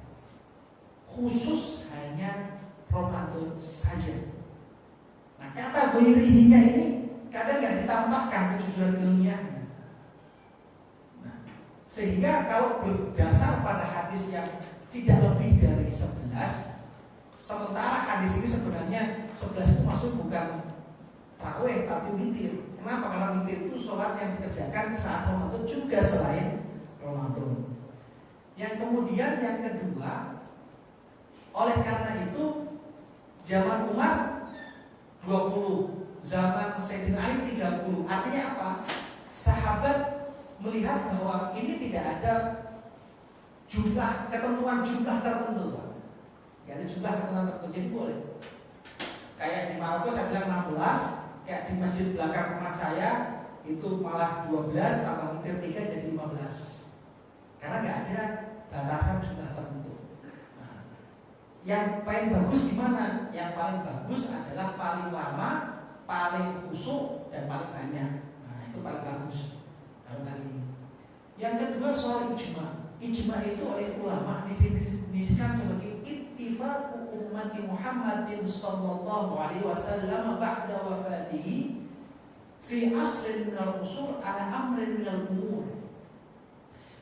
khusus hanya Ramadan saja. Nah, kata ghairihinya ini kadang nggak ditambahkan kejujuran ilmiahnya. Nah, sehingga kalau berdasar pada hadis yang tidak lebih dari 11, sementara hadis ini sebenarnya 11 itu masuk bukan tarawih tapi witir. Kenapa? Karena witir itu sholat yang dikerjakan saat Ramadan juga selain Ramadan. Yang kemudian yang kedua, oleh karena itu zaman Umar 20, zaman Sayyidina Ali 30. Artinya apa? Sahabat melihat bahwa ini tidak ada ketentuan jumlah tertentu. Gak ada jumlah ketentuan tertentu, jadi boleh. Kayak di Maroko saya bilang 16, kayak di masjid belakang rumah saya itu malah 12 tambah witir 3 jadi 15. Karena gak ada batasan jumlah tertentu. Nah, yang paling bagus gimana? Yang paling bagus adalah paling lama, paling khusyuk dan paling banyak. Nah, itu paling bagus dalam hal ini. Yang kedua soal ijma. Ijma itu oleh ulama didefinisikan sebagai ittifaqu ummati Muhammadin sallallahu alaihi wasallam ba'da wafatihi fi aslin minal usul ala amrin minal umur.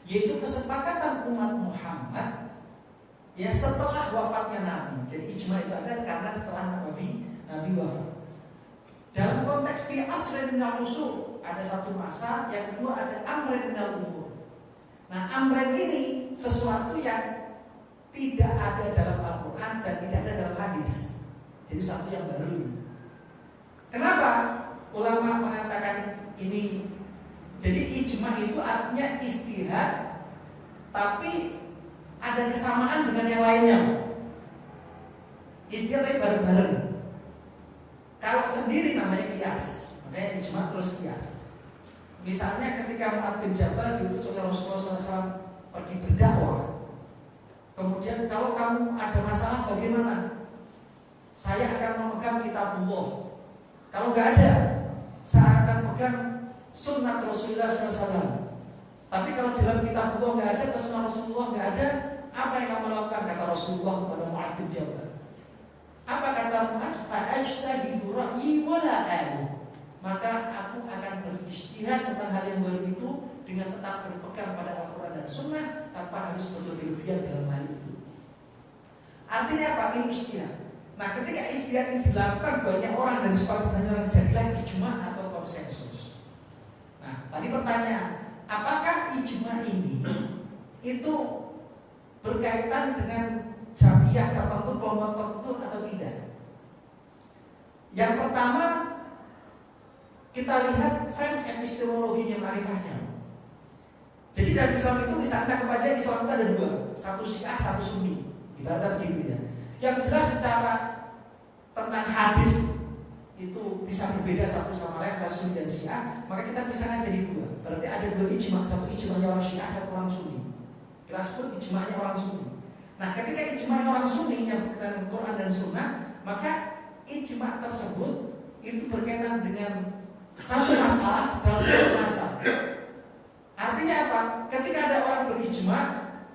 Yaitu kesepakatan umat Muhammad ya setelah wafatnya Nabi. Jadi ijma itu ada karena setelah Nabi wafat. Dalam konteks fi aslin minal usul ada satu masa, yang kedua ada amrin minal umur. Nah, amren ini sesuatu yang tidak ada dalam Al-Quran dan tidak ada dalam hadis. Jadi satu yang baru. Kenapa ulama mengatakan ini? Jadi ijma itu artinya istihad, tapi ada kesamaan dengan yang lainnya. Istihad tapi bareng-bareng. Kalau sendiri namanya qiyas, makanya ijma terus qiyas. Misalnya ketika Mu'adz bin Jabal diutus oleh Rasulullah SAW pergi berdakwah, kemudian kalau kamu ada masalah bagaimana? Saya akan memegang kitabullah. Kalau nggak ada, saya akan pegang sunnah Rasulullah SAW. Tapi kalau dalam kitabullah nggak ada, sunnah Rasulullah nggak ada, apa yang kamu lakukan? Kata Rasulullah kepada Mu'adz bin Jabal. Apa kata Mu'adz? Fa'ajtahidu ra'yi wa la a'lu. Maka aku akan berijtihad tentang hal yang baru itu dengan tetap berpegang pada Al-Quran dan Sunnah tanpa harus berlebihan dalam hal itu. Artinya apa? Ini ijtihad. Nah, ketika ijtihad ini dilakukan banyak orang dan sepatutnya orang jadilah ijma atau konsensus. Nah, tadi pertanyaan, apakah ijma ini itu berkaitan dengan jamiah tertentu, kelompok tertentu atau tidak? Yang pertama, kita lihat frame epistemologinya, ma'rifahnya. Jadi dalam Islam itu misalnya kepada Islam itu ada dua, satu Syiah, satu Sunni. Ibaratnya begitu ya. Yang jelas secara tentang hadis itu bisa berbeda satu sama lain, antara Sunni dan Syiah. Maka kita pisahkan jadi dua. Berarti ada dua ijma, satu ijma'nya orang Syiah, satu orang Sunni. Kita sebut ijma'nya orang Sunni. Nah, ketika ijma'nya orang Sunni yang berkaitan dengan Quran dan Sunnah, maka ijma' tersebut itu berkaitan dengan satu masalah dalam satu masa. Artinya apa? Ketika ada orang berijma,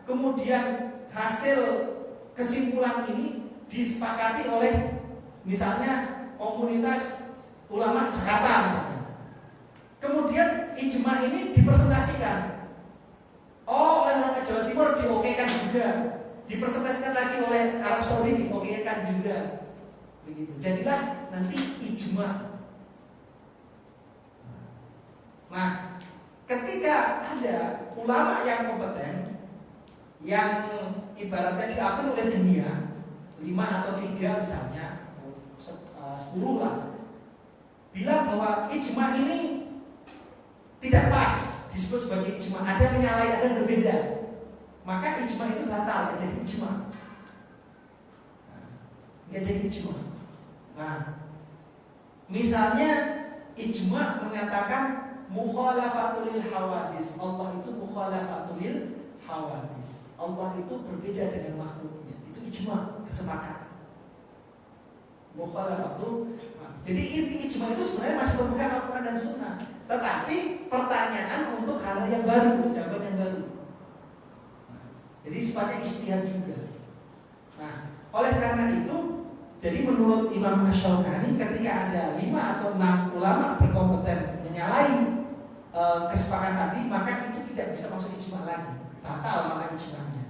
kemudian hasil kesimpulan ini disepakati oleh misalnya komunitas ulama Jakarta. Kemudian ijma ini dipresentasikan. Oh, oleh orang Jawa Timur diokekan juga. Dipresentasikan lagi oleh Arab Saudi diokekan juga. Begitu. Jadilah nanti ijma. Nah, ketika ada ulama yang kompeten, yang ibaratnya diakui oleh dunia, 5 atau 3 misalnya, 10 lah, bilang bahwa ijma ini tidak pas disebut sebagai ijma, ada yang menyalahi, ada yang berbeda, maka ijma itu batal, jadi ijma. Nggak jadi ijma. Nah, Misalnya ijma mengatakan mukhalafatul hawadis. Allah itu mukhalafatul hawadis. Allah itu berbeda dengan makhluknya. Itu ijma, kesepakatan. Mukhalafatul. Jadi inti ijma itu sebenarnya masih berpegang Al-Quran dan Sunnah. Tetapi pertanyaan untuk hal yang baru, jawaban yang baru. Jadi sifatnya ijtihad juga. Nah, oleh karena itu, jadi menurut Imam Asy-Syaukani ketika ada 5 atau 6 ulama berkompeten menyalahi kesepakatan tadi, maka itu tidak bisa masuk ijma lagi, batal maka ijma'nya.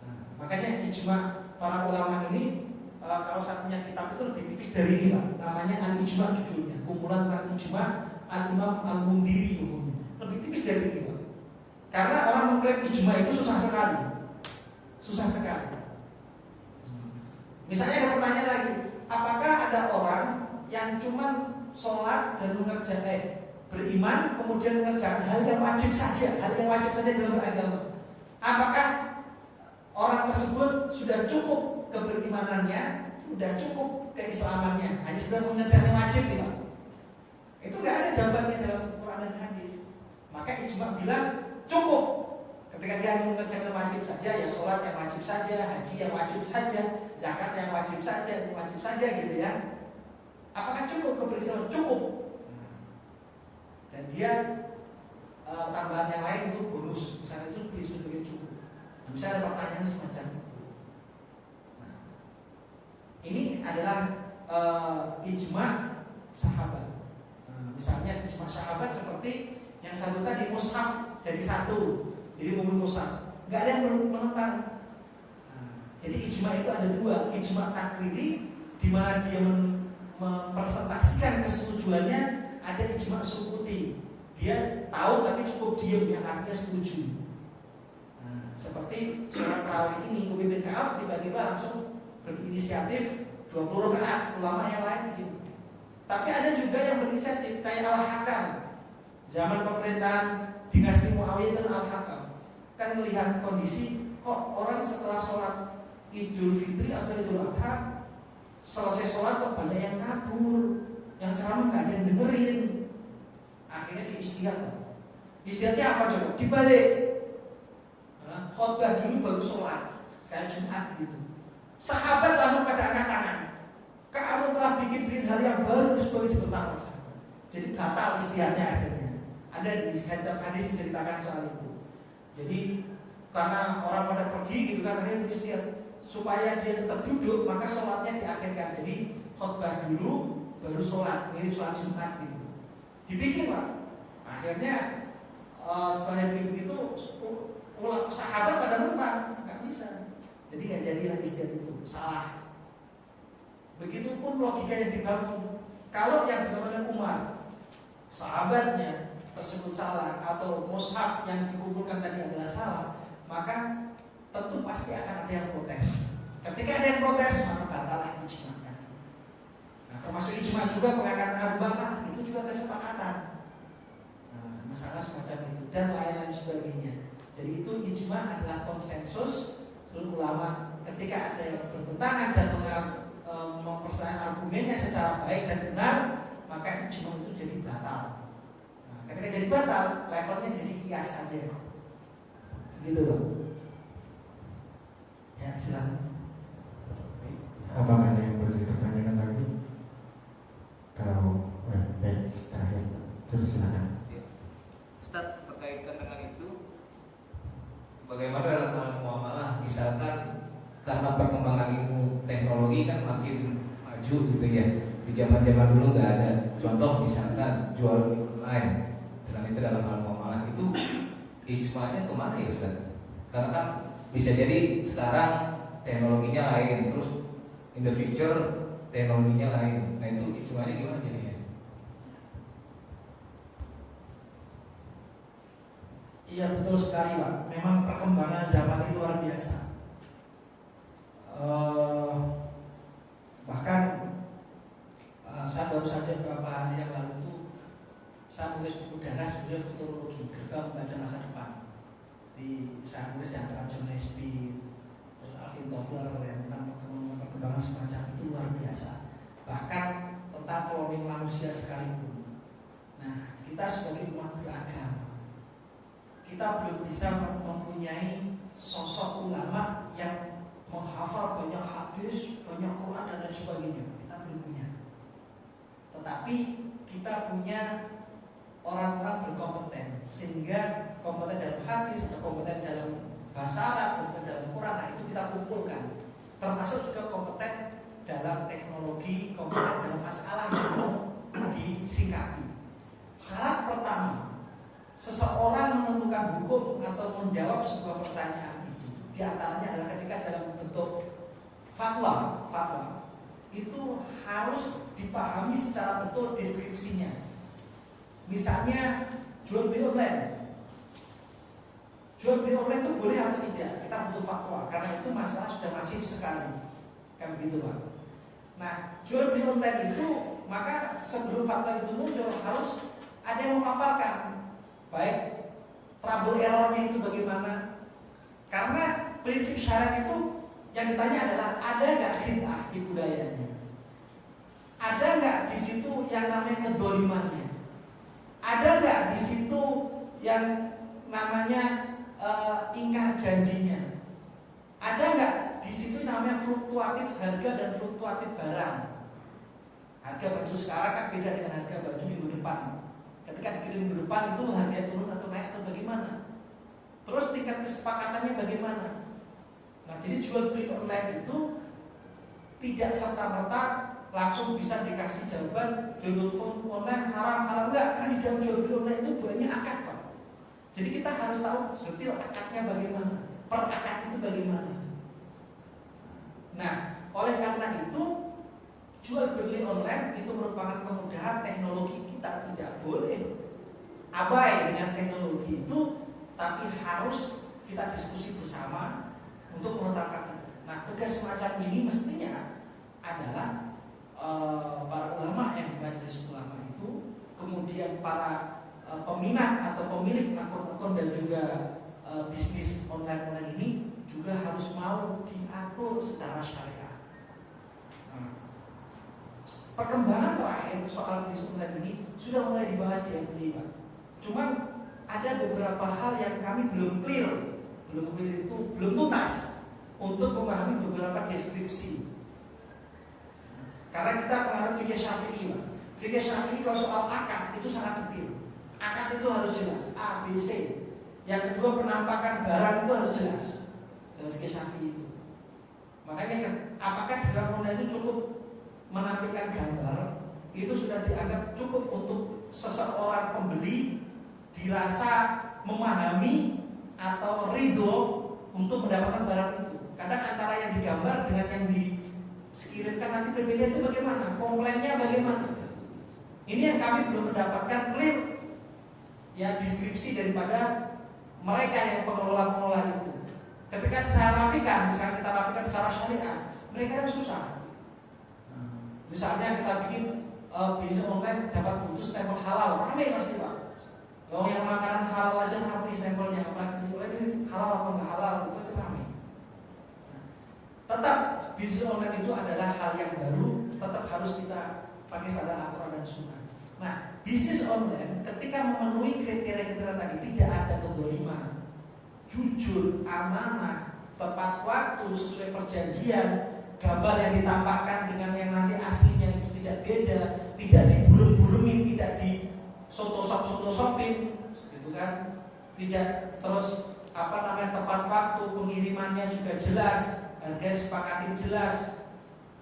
Nah, makanya ijma para ulama ini, kalau saya punya kitab itu lebih tipis dari ini, Pak. Namanya Al-Ijma judulnya, kumpulan Al-Ijma Al-Imam Al-Mundiri umumnya. Lebih tipis dari ini, Pak. Karena orang mengklaim ijma itu susah sekali. Susah sekali. Misalnya ada pertanyaan lagi, apakah ada orang yang cuma sholat dan mengerjakan beriman kemudian mengerjakan hal yang wajib saja dalam beragama? Apakah orang tersebut sudah cukup keberimanannya, sudah cukup keislamannya, hanya sedang mengerjakan wajib, Pak? Itu nggak ada jawabannya dalam Quran dan hadis. Maka ijma bilang cukup. Ketika dia mengerjakan wajib saja, ya sholat yang wajib saja, haji yang wajib saja, zakat yang wajib saja gitu ya. Apakah cukup keberislaman? Cukup. Dan dia tambahan yang lain itu bonus, misalnya itu sebagai cukup. Nah, misalnya ada pertanyaan semacam itu. Nah, ini adalah ijma sahabat. Misalnya ijma sahabat seperti yang satu tadi, mushaf jadi satu, jadi umum mushaf, nggak ada yang menentang. Jadi ijma itu ada dua, ijma takriri di mana dia mempresentasikan kesetujuannya, ada ijma sukuti, dia tahu tapi cukup diam, yang artinya setuju. Seperti surat tarawih ini, Ubay bin Ka'ab tiba-tiba langsung berinisiatif 20 rakaat, ulama yang lain gitu. Tapi ada juga yang berinisiatif kayak Al-Hakam, zaman pemerintahan dinasti Muawiyah dan Al-Hakam, kan melihat kondisi kok orang setelah sholat Idul Fitri atau Idul Adha selesai sholat kok banyak yang kabur, yang ceramah nggak ada yang dengerin. Akhirnya diistihad. Istihadnya apa coba? Dibalik. Khotbah dulu baru sholat, kayak Jumat gitu. Sahabat langsung pada angkat tangan. Kamu telah bikin hal yang baru supaya ditentang. Jadi batal istihadnya akhirnya. Ada di hadis diceritakan soal itu. Jadi karena orang pada pergi gitu kan, akhirnya istihad supaya dia tetap duduk, maka sholatnya diakhirkan. Jadi khotbah dulu baru sholat, mirip sholat Jumat gitu. Dibikin Pak. Akhirnya setelah dibikin begitu, sahabat pada lupa, nggak bisa. Jadi nggak jadilah istihad itu, salah. Begitupun logika yang dibangun. Kalau yang dibangun Umar, sahabatnya tersebut salah, atau mushaf yang dikumpulkan tadi adalah salah, maka tentu pasti akan ada yang protes. Ketika ada yang protes, maka batallah ijma'nya. Nah, termasuk ijma juga pengangkatan Abu Bakar, itu juga kesepakatan. Nah, masalah semacam itu dan lain-lain sebagainya. Jadi itu ijma adalah konsensus seluruh ulama. Ketika ada yang bertentangan dan mempersaingkan argumennya secara baik dan benar, maka ijma itu jadi batal. Nah, ketika jadi batal, levelnya jadi kias saja. Gitu loh. Ya, silakan. Apakah ada yang boleh dipertanyakan lagi? Kalau baik, terakhir terus silakan. Ustaz, berkaitan dengan itu, bagaimana dalam muamalah, misalkan karena perkembangan ilmu teknologi kan makin maju gitu ya. Di zaman-zaman dulu nggak ada. Contoh misalkan jual online, dan itu dalam hal muamalah itu ijma'nya kemana ya Ustaz? Karena kan bisa jadi sekarang teknologinya lain, terus in the future teknologinya lain. Nah itu ijma'nya gimana jadinya? Iya betul sekali Pak. Memang perkembangan zaman ini luar biasa. Bahkan saya baru saja beberapa hari yang lalu itu saya menulis buku darah judulnya Futurologi, Gerbang Membaca Masa Depan. Saya menulis di antara John Nesbitt, terus Alvin Toffler yang tentang perkembangan semacam itu luar biasa. Bahkan tentang kolonial manusia sekalipun. Nah, kita sebagai umat beragama, kita belum bisa mempunyai sosok ulama yang menghafal banyak hadis, banyak Quran dan lain sebagainya. Kita belum punya. Tetapi kita punya orang-orang berkompeten, sehingga kompeten dalam hadis atau kompeten dalam bahasa Arab, kompeten dalam Quran, nah itu kita kumpulkan. Termasuk juga kompeten dalam teknologi, kompeten dalam masalah yang mau disikapi. Syarat pertama, seseorang menentukan hukum atau menjawab sebuah pertanyaan itu, di antaranya adalah ketika dalam bentuk fatwa itu harus dipahami secara betul deskripsinya. Misalnya jual beli online itu boleh atau tidak? Kita butuh fatwa karena itu masalah sudah masif sekali, kan begitu Pak. Nah, jual beli online itu maka sebelum fatwa itu muncul harus ada yang memaparkan, baik trouble errornya itu bagaimana. Karena prinsip syariat itu yang ditanya adalah ada nggak khid'ah di budayanya, ada nggak di situ yang namanya kedolimannya, ada nggak di situ yang namanya ingkar janjinya, ada nggak di situ namanya fluktuatif harga dan fluktuatif barang. Harga baju sekarang kan beda dengan harga baju minggu depan. Ketika dikirim minggu depan itu harga turun atau naik atau bagaimana? Terus tingkat kesepakatannya bagaimana? Nah, jadi jual beli online itu tidak serta-merta langsung bisa dikasih jawaban jual beli online haram enggak, karena di dalam jual beli online itu banyak akad Pak. Jadi kita harus tahu detail akadnya bagaimana, per akad itu bagaimana. Nah, oleh karena itu jual beli online itu merupakan kemudahan teknologi. Kita tidak boleh abai dengan teknologi itu, tapi harus kita diskusi bersama untuk menetapkan itu. Nah, tugas semacam ini mestinya adalah para ulama yang di majelis ulama itu, kemudian para peminat atau pemilik akun-akun dan juga bisnis online ini juga harus mau diatur secara syariah. Perkembangan terakhir soal bisnis online ini sudah mulai dibahas di MUI Pak. Cuman ada beberapa hal yang kami belum clear itu belum tuntas untuk memahami beberapa deskripsi. Karena kita pengaruh fikih Syafi'i Pak. Fikih Syafi'i kalau soal akad itu sangat detail. Akad itu harus jelas, A, B, C. Yang kedua penampakan barang itu harus jelas dalam fikih Syafi'i itu. Makanya apakah dalam online itu cukup menampilkan gambar, itu sudah dianggap cukup untuk seseorang pembeli dirasa memahami atau ridho untuk mendapatkan barang itu. Kadang antara yang digambar dengan yang dikirimkan nanti berbeda itu bagaimana? Komplainnya bagaimana? Ini yang kami belum mendapatkan clear ya deskripsi daripada mereka yang pengelola itu. Ketika saya rapikan, misalnya kita rapikan secara syariah, mereka kan susah. Misalnya kita bikin bisnis online dapat butuh stempel halal, ramai pasti Pak. Kalau yang makanan halal aja ramai stempelnya, apalagi ini halal apa nggak halal itu ramai. Tetap bisnis online itu adalah hal yang baru, tetap harus kita pakai standar aturan dan sunnah. Nah, bisnis online ketika memenuhi kriteria-kriteria tadi, tidak ada kedoliman, jujur, amanah, tepat waktu, sesuai perjanjian, gambar yang ditampakkan dengan yang nanti aslinya itu tidak beda, tidak diburung-burungin, tidak di sotosopin, gitu kan? Tidak terus tepat waktu, pengirimannya juga jelas, harga yang sepakatin jelas,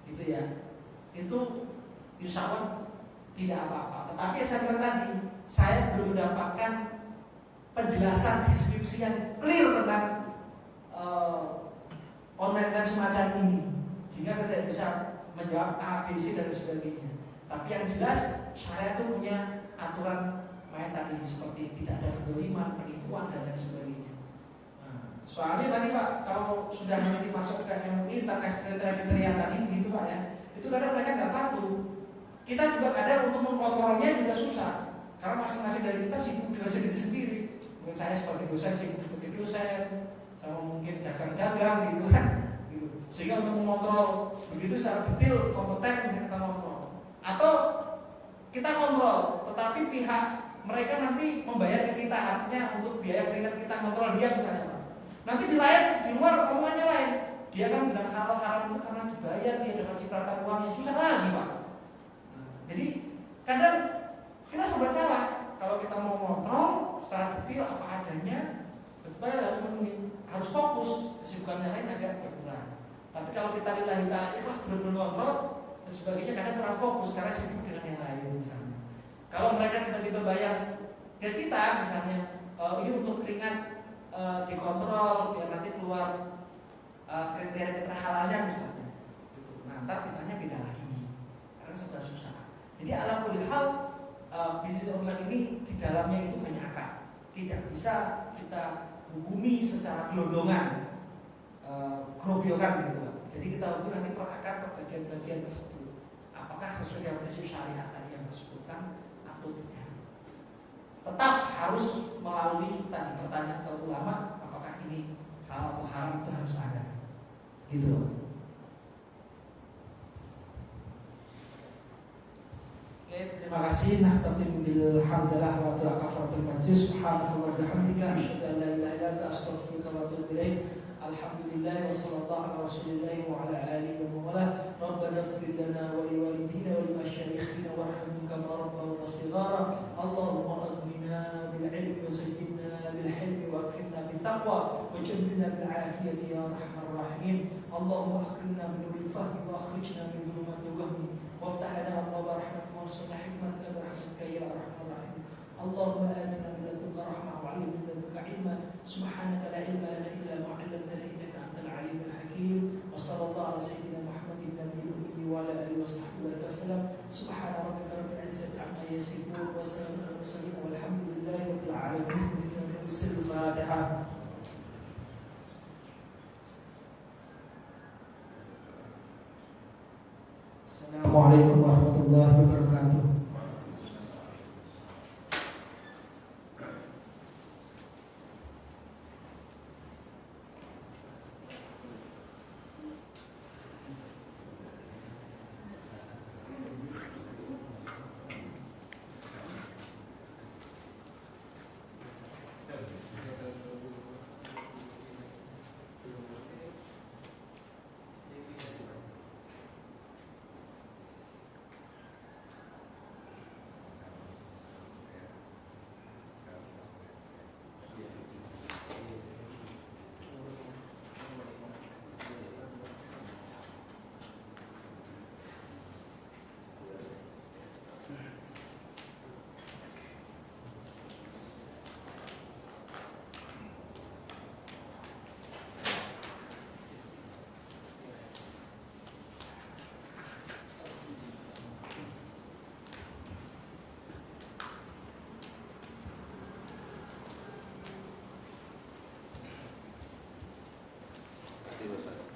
gitu ya. Itu insya Allah tidak apa-apa. Tetapi saya bilang tadi, saya belum mendapatkan penjelasan deskripsi yang clear tentang online dan semacam ini, sehingga saya tidak bisa menjawab A, B, C dan sebagainya. Tapi yang jelas syariat itu punya aturan main tadi seperti tidak ada kedoliman, penipuan dan lain sebagainya. Nah, soalnya tadi Pak, kalau sudah nanti masuk ke MUI kita kasih kriteria tadi gitu Pak ya, itu kadang mereka nggak patuh. Kita juga kadang untuk mengkontrolnya juga susah, karena masing-masing dari kita sibuk dengan sendiri-sendiri. Mungkin saya sebagai dosen sibuk sebagai dosen, sama mungkin dagang-dagang gitu kan. Sehingga untuk mengontrol begitu secara detail kompeten kita kontrol. Atau kita kontrol, tetapi pihak mereka nanti membayar ke kita, artinya untuk biaya keringat kita kontrol dia misalnya Pak. Nanti di luar omongannya lain, dia kan bilang halal haram itu karena dibayar, dia dapat cipratan uangnya, susah lagi Pak. Jadi kadang kita serba salah. Kalau kita mau kontrol secara detail apa adanya, betul harus fokus, kesibukannya lain agak berkurang. Tapi kalau kita lillahi ta'ala ikhlas benar-benar kontrol dan sebagainya, kadang kurang fokus karena sibuk dengan yang lain misalnya. Kalau mereka tiba-tiba bayar ke kita misalnya, ini untuk keringat dikontrol biar nanti keluar kriteria halalnya misalnya. Nah, ntar fitnahnya beda lagi karena sudah susah. Jadi ala kulli hal bisnis online ini di dalamnya itu banyak akar. Tidak bisa kita hukumi secara gelondongan, gerobyokan gitu. Jadi kita hukumi nanti per akar per bagian-bagian tersebut. Apakah sesuai dengan prinsip syariat tadi yang disebutkan atau tidak? Tetap harus melalui tadi pertanyaan ke ulama, apakah ini halal atau haram, itu harus ada. Gitu loh. Terima kasih. Nahtatim bil hamdalah wa ta'ala kafaratul majlis. Subhanallahi wa bihamdika asyhadu an la ilaha illa anta astaghfiruka wa atubu ilaik. Alhamdulillah wa sallallahu ala rasulillah wa ala alihi wa wala. Rabbana ighfir lana wa liwalidina wa limasyayikhina warhamhum kama rabbawna shighara. Allahumma aghnina bil ilmi wa zayyinna bil hilmi wa akfirna bit taqwa wa jannibna bil afiyati ya arhamar rahimin. Allahumma akrimna bi nuril fahmi wa akhrijna min dhulumatil wahmi. وافتح لنا أبواب رحمتك وارزقنا حكمتك برحمتك يا أرحم الراحمين. اللهم آتنا من لدنك رحمة وعلمنا من لدنك علما. سبحانك لا علم لنا إلا ما علمتنا إنك أنت العليم الحكيم. وصلى الله على سيدنا محمد النبي الأمي وعلى آله وصحبه وسلم. سبحان ربك رب العزة عما يصفون وسلام على المرسلين والحمد لله رب العالمين. بسر الفاتحة. Assalamualaikum warahmatullahi wabarakatuh. Terima kasih.